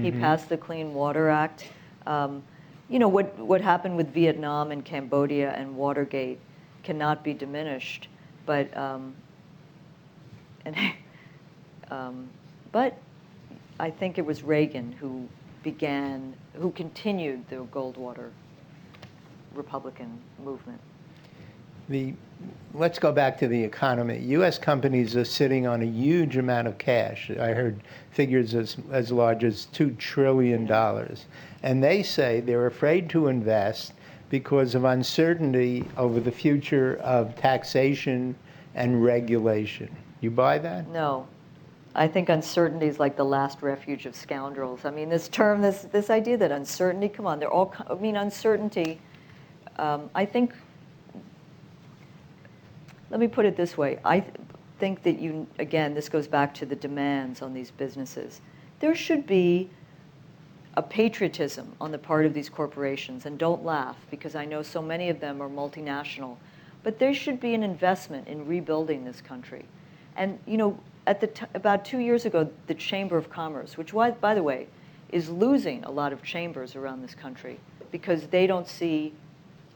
C: He passed the Clean Water Act. You know, what happened with Vietnam and Cambodia and Watergate cannot be diminished, but but I think it was Reagan who continued the Goldwater Republican movement.
B: Let's go back to the economy. U.S. companies are sitting on a huge amount of cash. I heard figures as large as $2 trillion. And they say they're afraid to invest because of uncertainty over the future of taxation and regulation. You buy that?
C: No. I think uncertainty is like the last refuge of scoundrels. I mean, this term, this idea that uncertainty, come on, they're all, I mean, uncertainty, I think, let me put it this way. I think that again, this goes back to the demands on these businesses. There should be a patriotism on the part of these corporations, and don't laugh, because I know so many of them are multinational, but there should be an investment in rebuilding this country. And, you know, about 2 years ago, the Chamber of Commerce, which, by the way, is losing a lot of chambers around this country because they don't see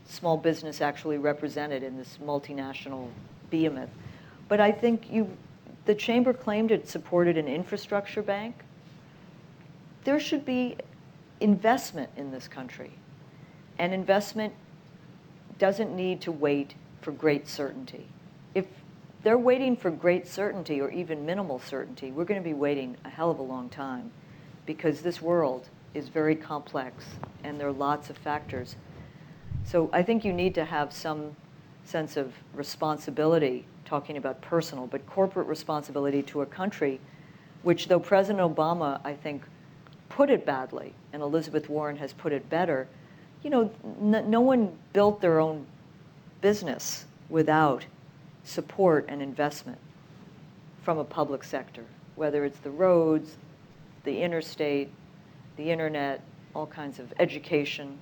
C: small business actually represented in this multinational behemoth. But I think the Chamber claimed it supported an infrastructure bank. There should be investment in this country. And investment doesn't need to wait for great certainty. If they're waiting for great certainty or even minimal certainty, we're going to be waiting a hell of a long time, because this world is very complex and there are lots of factors. So I think you need to have some sense of responsibility, talking about personal, but corporate responsibility to a country, which, though President Obama, I think, put it badly, and Elizabeth Warren has put it better, you know, no one built their own business without support and investment from a public sector, whether it's the roads, the interstate, the internet, all kinds of education,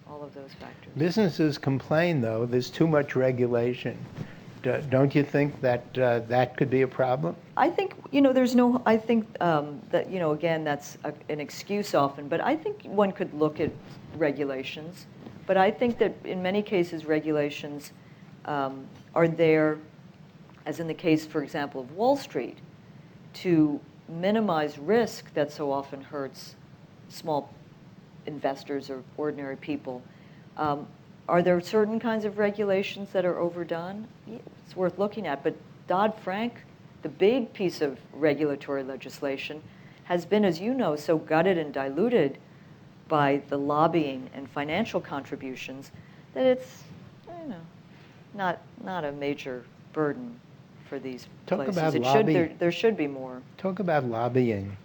C: all of those factors.
B: Businesses complain, though, there's too much regulation. Don't you think that that could be a problem?
C: I think, you know, I think that, you know, again, that's an excuse often, but I think one could look at regulations. But I think that in many cases, regulations are there, as in the case, for example, of Wall Street, to minimize risk that so often hurts small investors or ordinary people. Are there certain kinds of regulations that are overdone? It's worth looking at, but Dodd-Frank, the big piece of regulatory legislation, has been, as you know, so gutted and diluted by the lobbying and financial contributions that it's, you know, not a major burden for these places.
B: Talk about lobbying.
C: There should be more.
B: Talk about lobbying.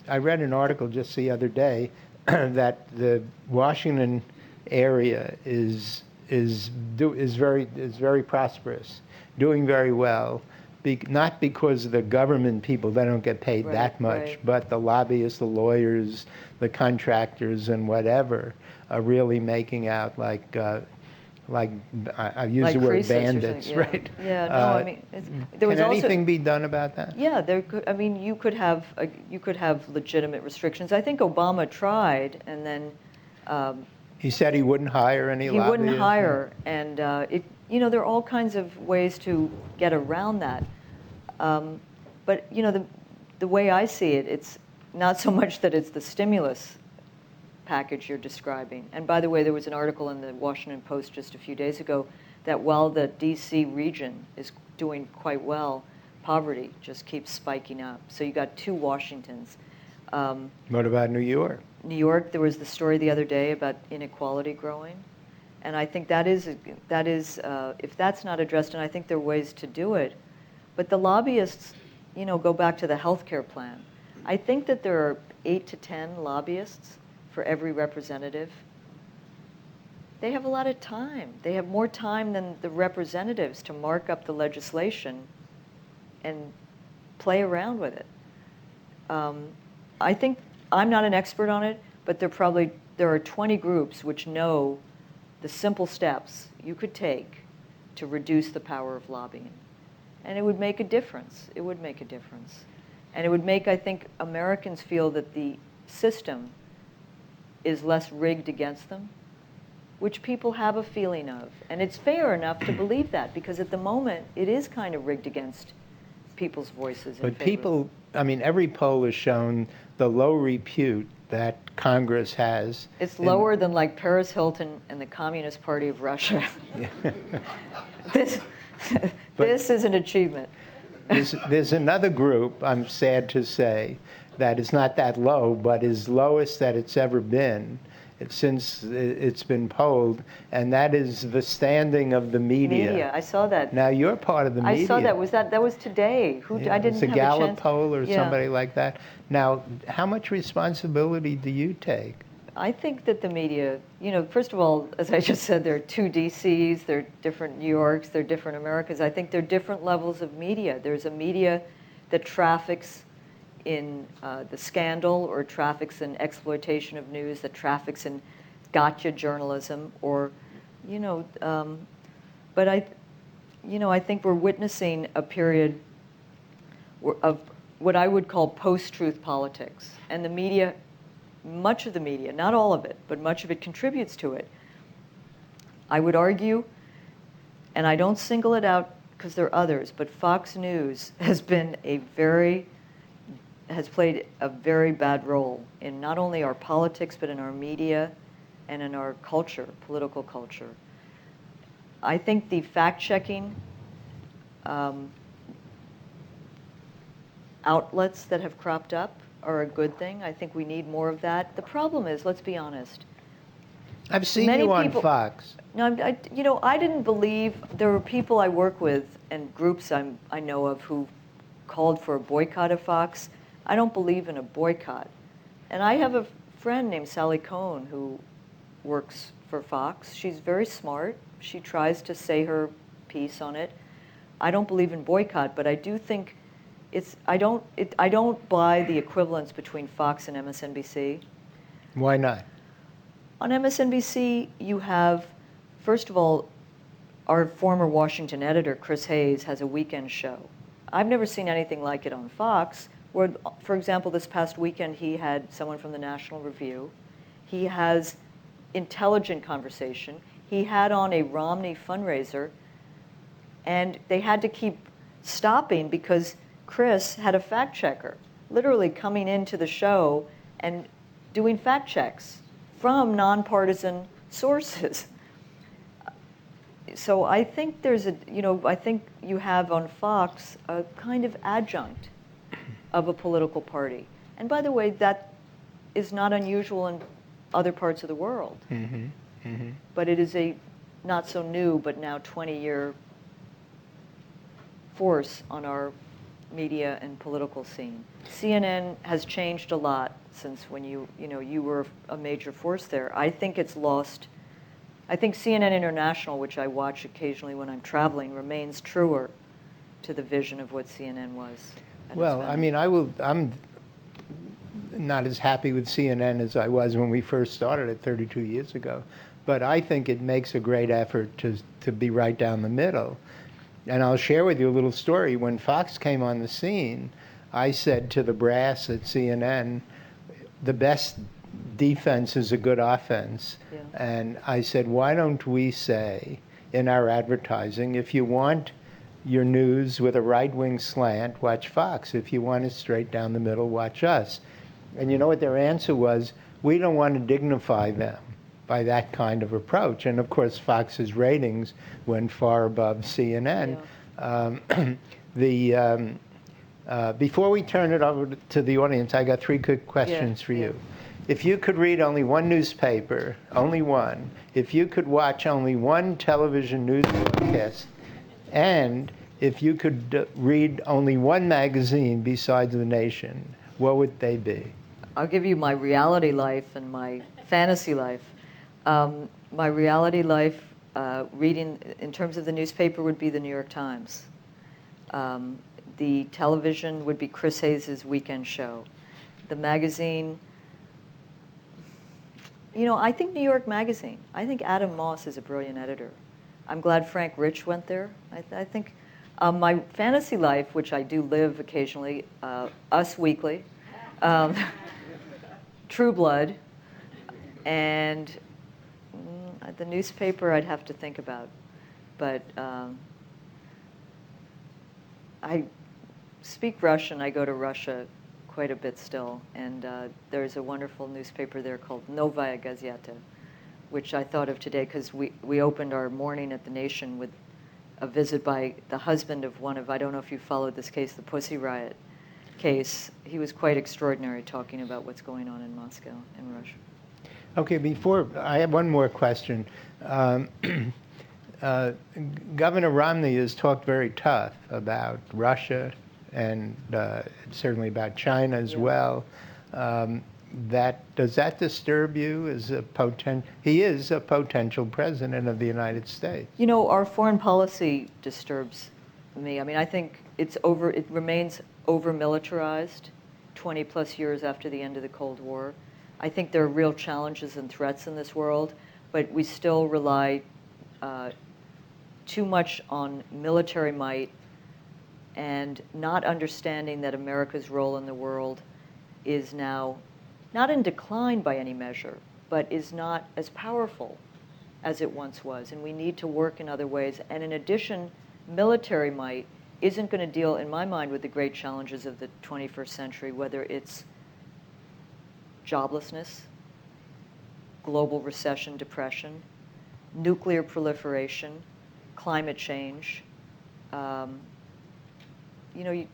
B: I read an article just the other day that the Washington area is very prosperous, doing very well, not because of the government people, they don't get paid that much, but the lobbyists, the lawyers, the contractors, and whatever are really making out like I use
C: like
B: the word bandits,
C: yeah.
B: right?
C: Yeah, no, I mean,
B: can anything be done about that?
C: Yeah, there could. I mean, you could have legitimate restrictions. I think Obama tried, and then
B: he said he wouldn't hire any lobbyists.
C: He wouldn't hire, and you know, there are all kinds of ways to get around that. But you know, the way I see it, it's not so much that it's the stimulus package you're describing. And by the way, there was an article in the Washington Post just a few days ago that while the D.C. region is doing quite well, poverty just keeps spiking up. So you got two Washingtons.
B: What about New York?
C: New York, there was the story the other day about inequality growing. And I think that is if that's not addressed, and I think there are ways to do it. But the lobbyists, go back to the healthcare plan. I think that there are 8 to 10 lobbyists for every representative. They have a lot of time. They have more time than the representatives to mark up the legislation and play around with it. I think, I'm not an expert on it, but there are 20 groups which know the simple steps you could take to reduce the power of lobbying. And it would make a difference. It would make a difference. And it would make, I think, Americans feel that the system is less rigged against them, which people have a feeling of. And it's fair enough to believe that, because at the moment, it is kind of rigged against people's voices.
B: But people, every poll has shown the low repute that Congress has.
C: It's lower than like Paris Hilton and the Communist Party of Russia. This is an achievement.
B: There's another group, I'm sad to say, that is not that low, but is lowest that it's ever been since it's been polled, and that is the standing of the media.
C: I saw that.
B: Now you're part of the media.
C: I saw that. That was today. I didn't
B: it's a
C: have
B: Gallup
C: a chance.
B: poll or somebody like that. Now, how much responsibility do you take?
C: I think that the media, first of all, as I just said, there are two DCs, there are different New Yorks, there are different Americas. I think there are different levels of media. There's a media that traffics in the scandal, or traffics in exploitation of news, that traffics in gotcha journalism, or, but I think we're witnessing a period of what I would call post-truth politics. And the media, much of the media, not all of it, but much of it contributes to it. I would argue, and I don't single it out because there are others, but Fox News has played a very bad role in not only our politics, but in our media and in our culture, political culture. I think the fact-checking outlets that have cropped up are a good thing. I think we need more of that. The problem is, let's be honest.
B: I've seen you on Fox.
C: No, I didn't believe, there were people I work with and groups I know of who called for a boycott of Fox. I don't believe in a boycott. And I have a friend named Sally Cohn who works for Fox. She's very smart. She tries to say her piece on it. I don't believe in boycott, but I do think I don't buy the equivalence between Fox and MSNBC.
B: Why not?
C: On MSNBC, you have, first of all, our former Washington editor, Chris Hayes, has a weekend show. I've never seen anything like it on Fox, where, for example, this past weekend, he had someone from the National Review. He has intelligent conversation. He had on a Romney fundraiser, and they had to keep stopping because Chris had a fact checker, literally coming into the show and doing fact checks from nonpartisan sources. So I think I think you have on Fox a kind of adjunct of a political party. And by the way, that is not unusual in other parts of the world. Mm-hmm. Mm-hmm. But it is a not so new, but now 20-year force on our media and political scene. CNN has changed a lot since when you were a major force there. I think it's lost. I think CNN International, which I watch occasionally when I'm traveling, remains truer to the vision of what CNN was.
B: Well, I'm not as happy with CNN as I was when we first started it 32 years ago, but I think it makes a great effort to be right down the middle. And I'll share with you a little story. When Fox came on the scene, I said to the brass at CNN, the best defense is a good offense. Yeah. And I said, why don't we say in our advertising, if you want your news with a right-wing slant, watch Fox. If you want it straight down the middle, watch us. And you know what their answer was? We don't want to dignify them by that kind of approach. And of course, Fox's ratings went far above CNN. Um, before we turn it over to the audience, I got 3 quick questions for you. If you could read only one newspaper, only one, if you could watch only one television news broadcast, and if you could read only one magazine besides The Nation, what would they be?
C: I'll give you my reality life and my fantasy life. My reality life, reading in terms of the newspaper, would be the New York Times. The television would be Chris Hayes' Weekend Show. The magazine, I think New York Magazine. I think Adam Moss is a brilliant editor. I'm glad Frank Rich went there. I think my fantasy life, which I do live occasionally, Us Weekly, True Blood, and the newspaper I'd have to think about. But I speak Russian. I go to Russia quite a bit still, and there's a wonderful newspaper there called Novaya Gazeta, which I thought of today because we opened our morning at The Nation with a visit by the husband of I don't know if you followed this case, the Pussy Riot case. He was quite extraordinary talking about what's going on in Moscow and Russia.
B: Okay, I have one more question. Governor Romney has talked very tough about Russia and certainly about China as well. Does that disturb you as he is a potential president of the United States?
C: Our foreign policy disturbs me. I mean, I think it remains over-militarized 20 plus years after the end of the Cold War. I think there are real challenges and threats in this world, but we still rely too much on military might and not understanding that America's role in the world is now not in decline by any measure, but is not as powerful as it once was. And we need to work in other ways. And in addition, military might isn't going to deal, in my mind, with the great challenges of the 21st century, whether it's joblessness, global recession, depression, nuclear proliferation, climate change,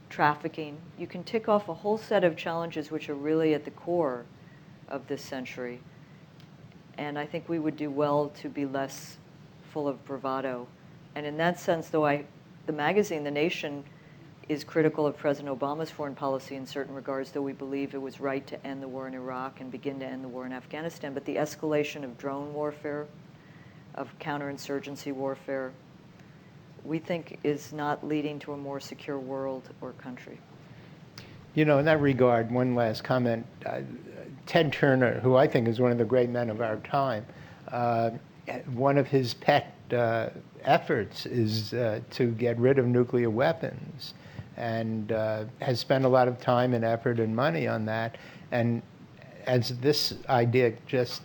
C: trafficking. You can tick off a whole set of challenges which are really at the core of this century. And I think we would do well to be less full of bravado. And in that sense, though, the magazine, The Nation, is critical of President Obama's foreign policy in certain regards, though we believe it was right to end the war in Iraq and begin to end the war in Afghanistan. But the escalation of drone warfare, of counterinsurgency warfare, we think is not leading to a more secure world or country.
B: In that regard, one last comment. Ted Turner, who I think is one of the great men of our time, one of his pet efforts is to get rid of nuclear weapons, and has spent a lot of time and effort and money on that. And as this idea just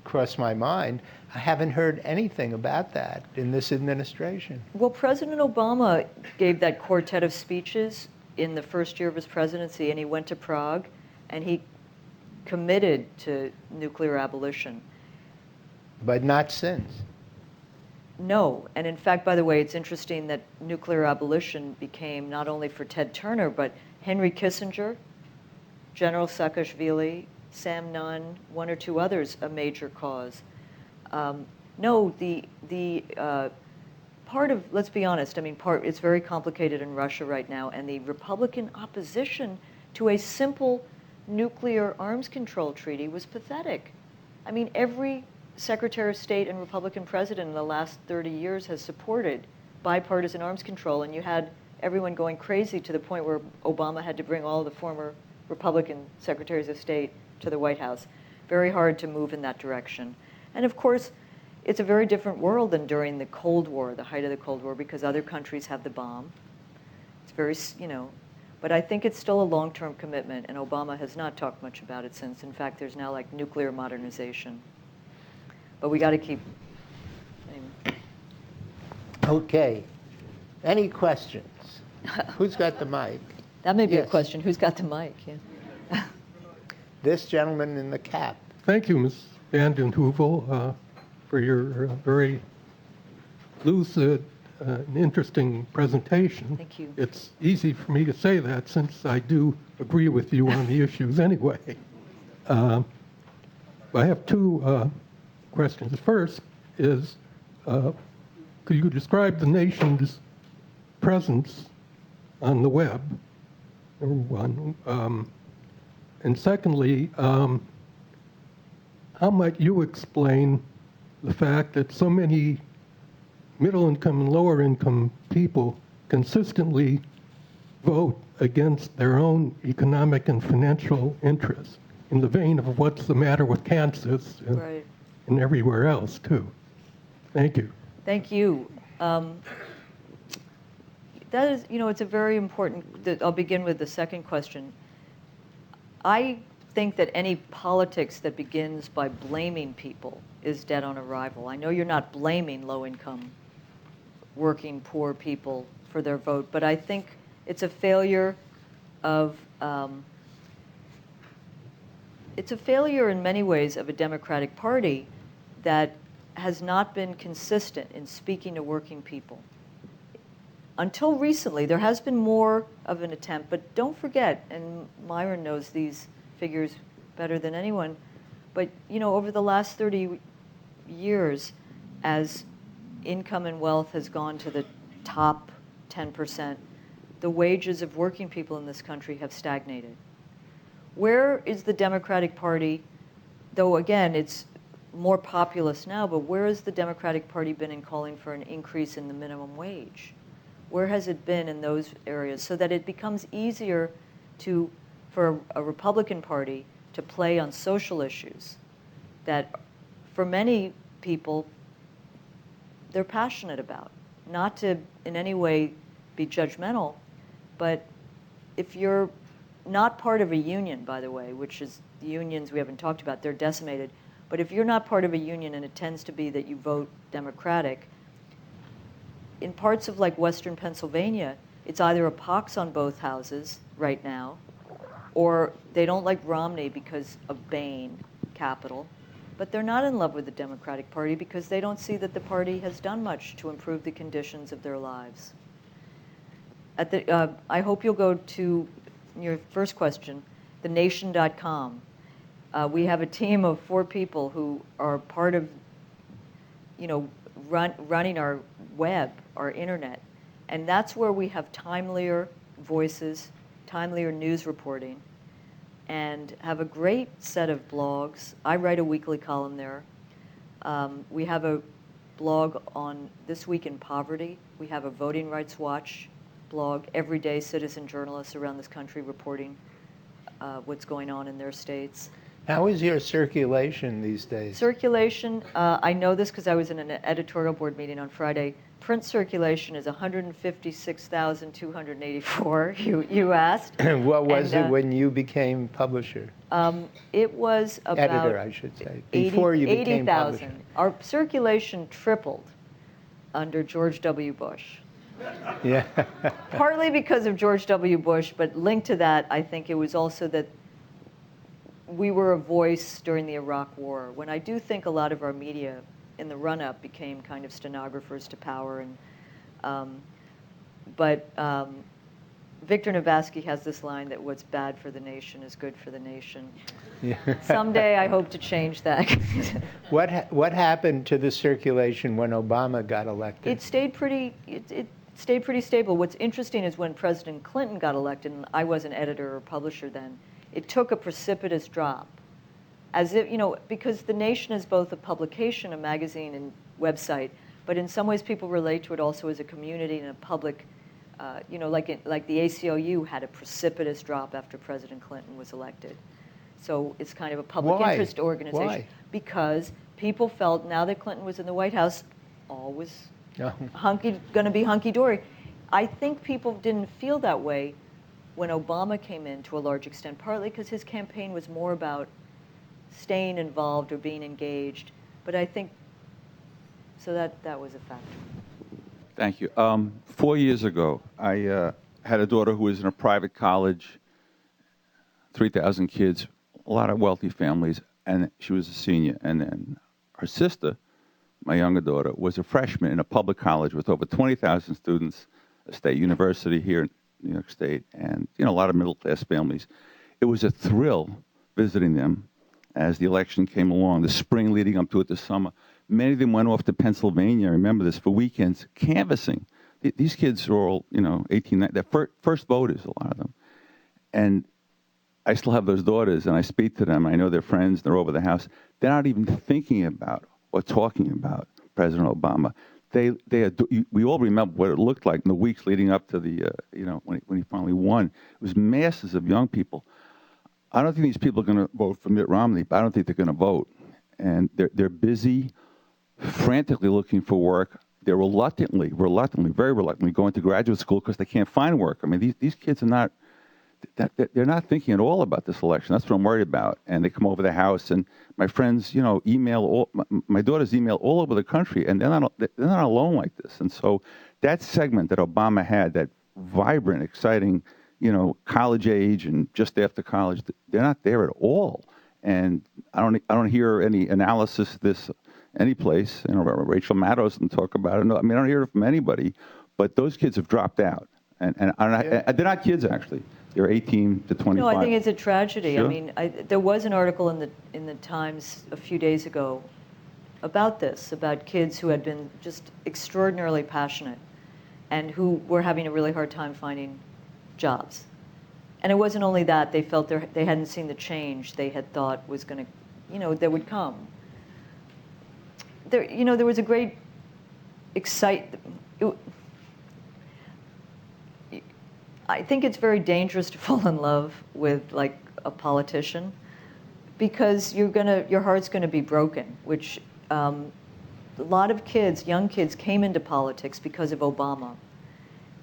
B: crossed my mind, I haven't heard anything about that in this administration.
C: Well, President Obama gave that quartet of speeches in the first year of his presidency, and he went to Prague, and he committed to nuclear abolition.
B: But not since.
C: No, and in fact, by the way, it's interesting that nuclear abolition became not only for Ted Turner, but Henry Kissinger, General Saakashvili, Sam Nunn, one or two others, a major cause. No, the part of, let's be honest, it's very complicated in Russia right now, and the Republican opposition to a simple nuclear arms control treaty was pathetic. I mean, every Secretary of State and Republican president in the last 30 years has supported bipartisan arms control, and you had everyone going crazy to the point where Obama had to bring all the former Republican secretaries of state to the White House. Very hard to move in that direction. And of course, it's a very different world than during the Cold War, the height of the Cold War, because other countries have the bomb. It's very, but I think it's still a long-term commitment, and Obama has not talked much about it since. In fact, there's now like nuclear modernization. But we got to keep.
B: Okay. Any questions? Who's got the mic?
C: That may be a question. Who's got the mic? Yeah.
B: This gentleman in the cap.
D: Thank you, Ms. Vanden Heuvel, for your very lucid an interesting presentation.
C: Thank you.
D: It's easy for me to say that since I do agree with you on the issues anyway. I have two questions. The first is, could you describe the nation's presence on the web, number one? And secondly, how might you explain the fact that so many middle-income and lower-income people consistently vote against their own economic and financial interests, in the vein of what's the matter with Kansas
C: Right.
D: and everywhere else, too? Thank you.
C: Thank you. That is, it's a very important, I'll begin with the second question. I think that any politics that begins by blaming people is dead on arrival. I know you're not blaming low-income, working, poor people for their vote, but I think it's a failure of, it's a failure in many ways of a Democratic Party that has not been consistent in speaking to working people. Until recently, there has been more of an attempt, but don't forget, and Myron knows these figures better than anyone, but over the last 30 years, as income and wealth has gone to the top 10%, the wages of working people in this country have stagnated. Where is the Democratic Party, though again, it's more populist now, but where has the Democratic Party been in calling for an increase in the minimum wage? Where has it been in those areas so that it becomes easier for a Republican Party to play on social issues that for many people they're passionate about? Not to in any way be judgmental, but if you're not part of a union, by the way, which is the unions we haven't talked about, they're decimated, but if you're not part of a union and it tends to be that you vote Democratic, in parts of like Western Pennsylvania, it's either a pox on both houses right now, or they don't like Romney because of Bain Capital, but they're not in love with the Democratic Party because they don't see that the party has done much to improve the conditions of their lives. I hope you'll go to your first question, thenation.com. We have a team of 4 people who are part of, running our web, our internet. And that's where we have timelier voices, timelier news reporting, and have a great set of blogs. I write a weekly column there. We have a blog on This Week in Poverty. We have a Voting Rights Watch blog, everyday citizen journalists around this country reporting what's going on in their states.
B: How is your circulation these days?
C: Circulation, I know this because I was in an editorial board meeting on Friday. Print circulation is 156,284, you asked.
B: What was it when you became publisher?
C: It was about
B: editor, I should say, before you became publisher.
C: 80,000. Our circulation tripled under George W. Bush.
B: Yeah.
C: Partly because of George W. Bush, but linked to that, I think it was also that we were a voice during the Iraq War, when I do think a lot of our media in the run-up became kind of stenographers to power. But Victor Navasky has this line that what's bad for the nation is good for the nation. Yeah. Someday I hope to change that.
B: What happened to the circulation when Obama got elected?
C: It stayed pretty stable. What's interesting is when President Clinton got elected, and I was an editor or publisher then, it took a precipitous drop. As if, because The Nation is both a publication, a magazine, and website, but in some ways people relate to it also as a community and a public, like the ACLU had a precipitous drop after President Clinton was elected. So it's kind of a public interest organization.
B: Why?
C: Because people felt now that Clinton was in the White House, all was going to be hunky-dory. I think people didn't feel that way when Obama came in to a large extent, partly because his campaign was more about staying involved or being engaged. But I think, so that was a factor.
E: Thank you. 4 years ago, I had a daughter who was in a private college, 3,000 kids, a lot of wealthy families, and she was a senior. And then her sister my younger daughter, was a freshman in a public college with over 20,000 students, a state university here in New York State, and a lot of middle-class families. It was a thrill visiting them as the election came along, the spring leading up to it, the summer. Many of them went off to Pennsylvania, I remember this, for weekends, canvassing. These kids are all, 18, they're first voters, a lot of them. And I still have those daughters, and I speak to them. I know they're friends. They're over the house. They're not even thinking about or talking about President Obama. We all remember what it looked like in the weeks leading up to the, when he finally won. It was masses of young people. I don't think these people are going to vote for Mitt Romney, but I don't think they're going to vote. And they're busy, frantically looking for work. They're reluctantly, very reluctantly going to graduate school because they can't find work. I mean, these kids are not. They're not thinking at all about this election. That's what I'm worried about. And they come over the house, and my friends, email my daughters email all over the country, and they're not alone like this. And so that segment that Obama had, that vibrant, exciting, college age and just after college, they're not there at all. And I don't hear any analysis of this any place. Rachel Maddow doesn't talk about it. No, I mean, I don't hear it from anybody. But those kids have dropped out, and they're not kids actually. They're 18 to 25.
C: No, I think it's a tragedy.
E: Sure.
C: I mean, there was an article in the Times a few days ago about this, about kids who had been just extraordinarily passionate and who were having a really hard time finding jobs. And it wasn't only that, they felt they hadn't seen the change they had thought was going to, that would come. There was a great I think it's very dangerous to fall in love with like a politician because your heart's gonna be broken, which a lot of young kids came into politics because of Obama.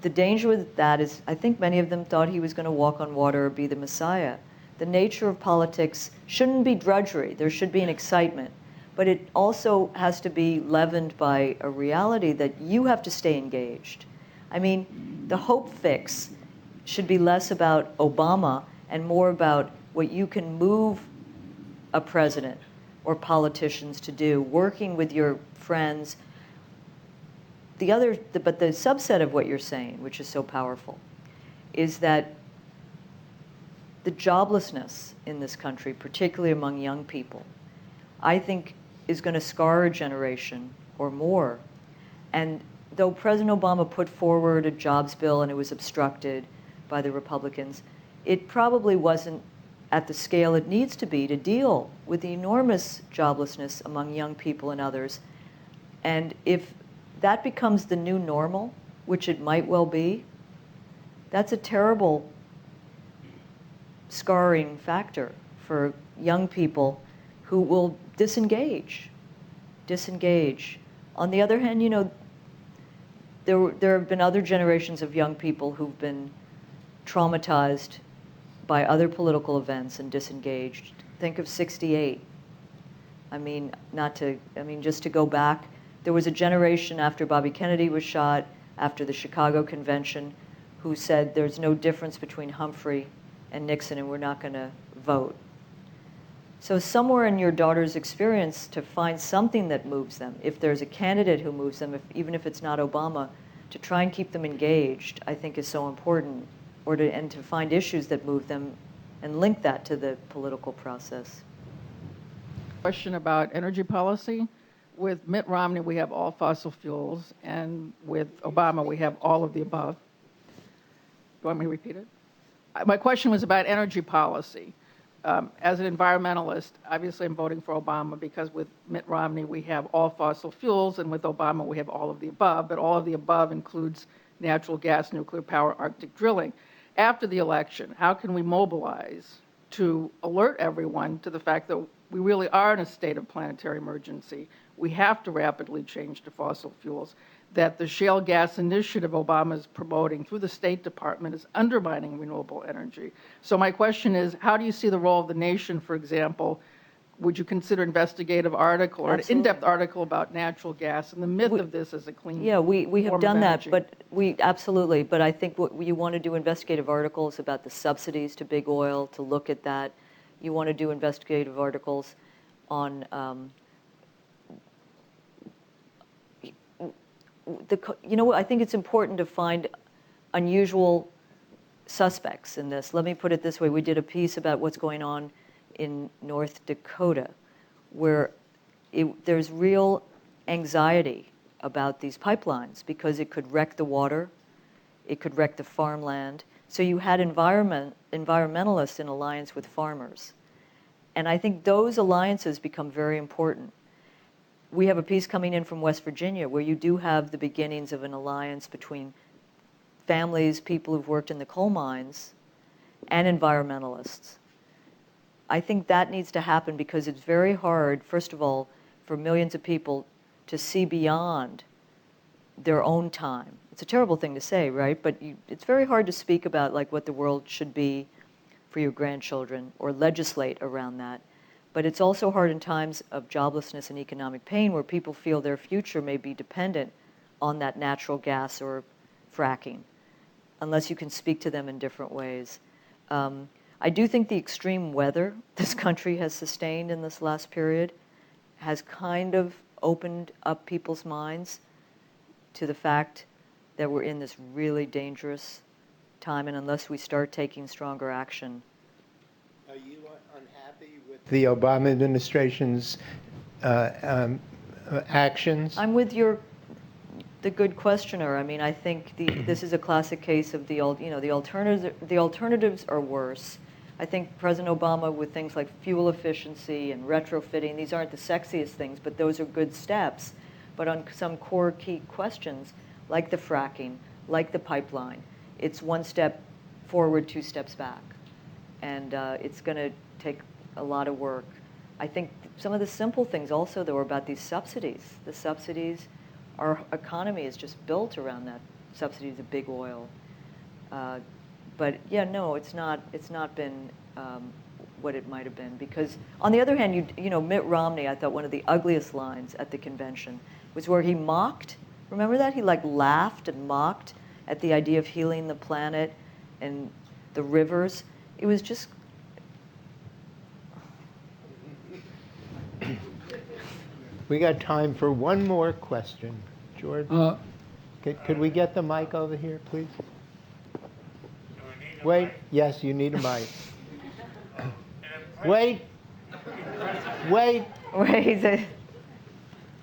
C: The danger with that is I think many of them thought he was gonna walk on water or be the Messiah. The nature of politics shouldn't be drudgery. There should be an excitement, but it also has to be leavened by a reality that you have to stay engaged. I mean, the hope fix should be less about Obama and more about what you can move a president or politicians to do, working with your friends. But the subset of what you're saying, which is so powerful, is that the joblessness in this country, particularly among young people, I think is going to scar a generation or more. And though President Obama put forward a jobs bill and it was obstructed by the Republicans, it probably wasn't at the scale it needs to be to deal with the enormous joblessness among young people and others. And if that becomes the new normal, which it might well be, that's a terrible scarring factor for young people who will disengage. On the other hand, there have been other generations of young people who've been traumatized by other political events and disengaged. Think of '68. Just to go back, there was a generation after Bobby Kennedy was shot, after the Chicago Convention, who said there's no difference between Humphrey and Nixon and we're not going to vote. So somewhere in your daughter's experience, to find something that moves them, if there's a candidate who moves them, even if it's not Obama, to try and keep them engaged, I think is so important. And to find issues that move them and link that to the political process.
F: Question about energy policy. With Mitt Romney, we have all fossil fuels, and with Obama, we have all of the above. Do you want me to repeat it? My question was about energy policy. As an environmentalist, obviously I'm voting for Obama because with Mitt Romney, we have all fossil fuels, and with Obama, we have all of the above, but all of the above includes natural gas, nuclear power, Arctic drilling. After the election, how can we mobilize to alert everyone to the fact that we really are in a state of planetary emergency? We have to rapidly change to fossil fuels, that the shale gas initiative Obama is promoting through the State Department is undermining renewable energy. So my question is, how do you see the role of the nation, for example? Would you consider investigative article or an in-depth article about natural gas and the myth of this as a clean
C: Yeah, we have done that,
F: energy?
C: but absolutely. But I think what you want to do investigative articles about the subsidies to big oil, to look at that. You want to do investigative articles on I think it's important to find unusual suspects in this. Let me put it this way. We did a piece about what's going on in North Dakota, where there's real anxiety about these pipelines because it could wreck the water, it could wreck the farmland. So you had environmentalists in alliance with farmers. And I think those alliances become very important. We have a piece coming in from West Virginia where you do have the beginnings of an alliance between families, people who've worked in the coal mines, and environmentalists. I think that needs to happen because it's very hard, first of all, for millions of people to see beyond their own time. It's a terrible thing to say, right? But it's very hard to speak about like what the world should be for your grandchildren or legislate around that. But it's also hard in times of joblessness and economic pain where people feel their future may be dependent on that natural gas or fracking, unless you can speak to them in different ways. I do think the extreme weather this country has sustained in this last period has kind of opened up people's minds to the fact that we're in this really dangerous time, and unless we start taking stronger action.
B: Are you unhappy with the Obama administration's actions?
C: I'm with the good questioner. I mean, I think this is a classic case of the alternatives are worse. I think President Obama, with things like fuel efficiency and retrofitting, these aren't the sexiest things, but those are good steps. But on some core key questions, like the fracking, like the pipeline, it's one step forward, two steps back. And it's going to take a lot of work. I think some of the simple things also, though, are about these subsidies. The subsidies, our economy is just built around that subsidies of big oil. But yeah, no, it's not been what it might have been. Because on the other hand, Mitt Romney, I thought one of the ugliest lines at the convention was where he mocked. Remember that? He like laughed and mocked at the idea of healing the planet and the rivers. It was just.
B: We got time for one more question. George, could we get the mic over here, please? Wait, yes, you need a mic. Wait.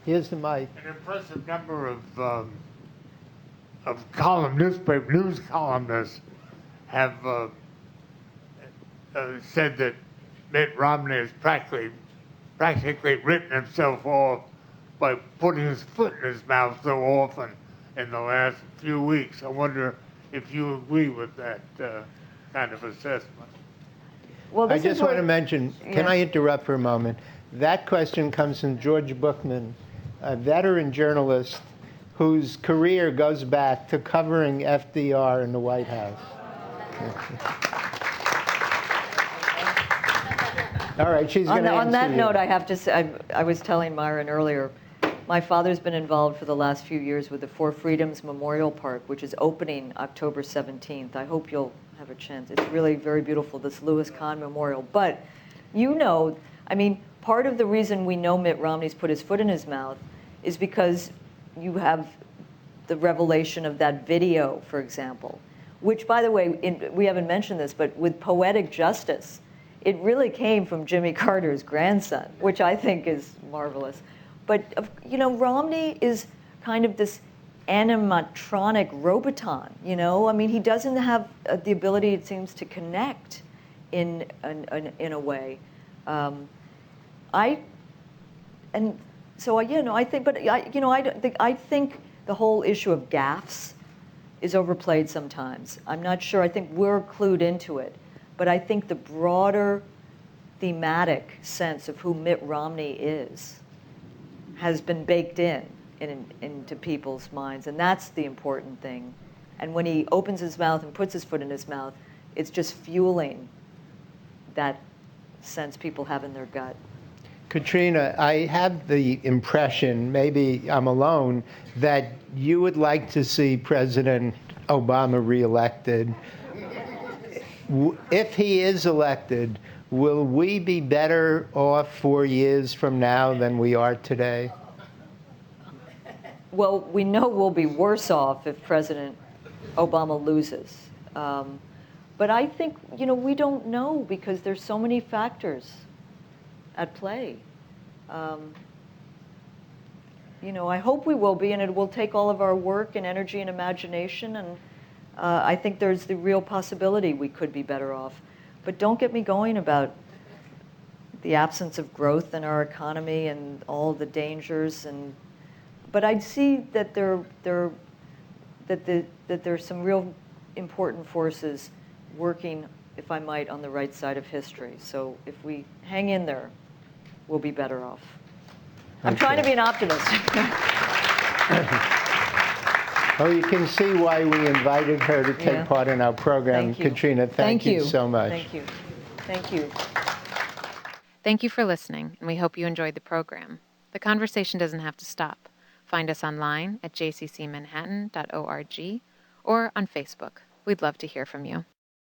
B: Here's the mic.
G: An impressive number of news columnists have said that Mitt Romney has practically written himself off by putting his foot in his mouth so often in the last few weeks. I wonder if you agree with that kind of assessment.
C: Well,
B: I just want to mention, can I interrupt for a moment? That question comes from George Bookman, a veteran journalist whose career goes back to covering FDR in the White House. All right, she's going to answer
C: on that
B: you.
C: note, I have to say, I was telling Myron earlier, my father's been involved for the last few years with the Four Freedoms Memorial Park, which is opening October 17th. I hope you'll have a chance. It's really very beautiful, this Louis Kahn Memorial. But, I mean, part of the reason we know Mitt Romney's put his foot in his mouth is because you have the revelation of that video, for example, which, by the way, we haven't mentioned this, but with poetic justice, it really came from Jimmy Carter's grandson, which I think is marvelous. But, Romney is kind of this animatronic roboton, I mean, he doesn't have the ability, it seems, to connect in a way. I think the whole issue of gaffes is overplayed sometimes. I'm not sure. I think we're clued into it. But I think the broader thematic sense of who Mitt Romney is has been baked into people's minds, and that's the important thing. And when he opens his mouth and puts his foot in his mouth, it's just fueling that sense people have in their gut.
B: Katrina, I have the impression, maybe I'm alone, that you would like to see President Obama reelected. If he is elected, will we be better off 4 years from now than we are today?
C: well, we know we'll be worse off if President Obama loses. But I think, we don't know because there's so many factors at play. I hope we will be, and it will take all of our work and energy and imagination, and I think there's the real possibility we could be better off. But don't get me going about the absence of growth in our economy and all the dangers. But I'd see that there's some real important forces working, if I might, on the right side of history. So if we hang in there, we'll be better off. I'm trying to be an optimist.
B: Well, you can see why we invited her to take part in our program.
C: Thank you.
B: Katrina, thank you so much.
C: Thank you. Thank you.
A: Thank you for listening, and we hope you enjoyed the program. The conversation doesn't have to stop. Find us online at jccmanhattan.org or on Facebook. We'd love to hear from you.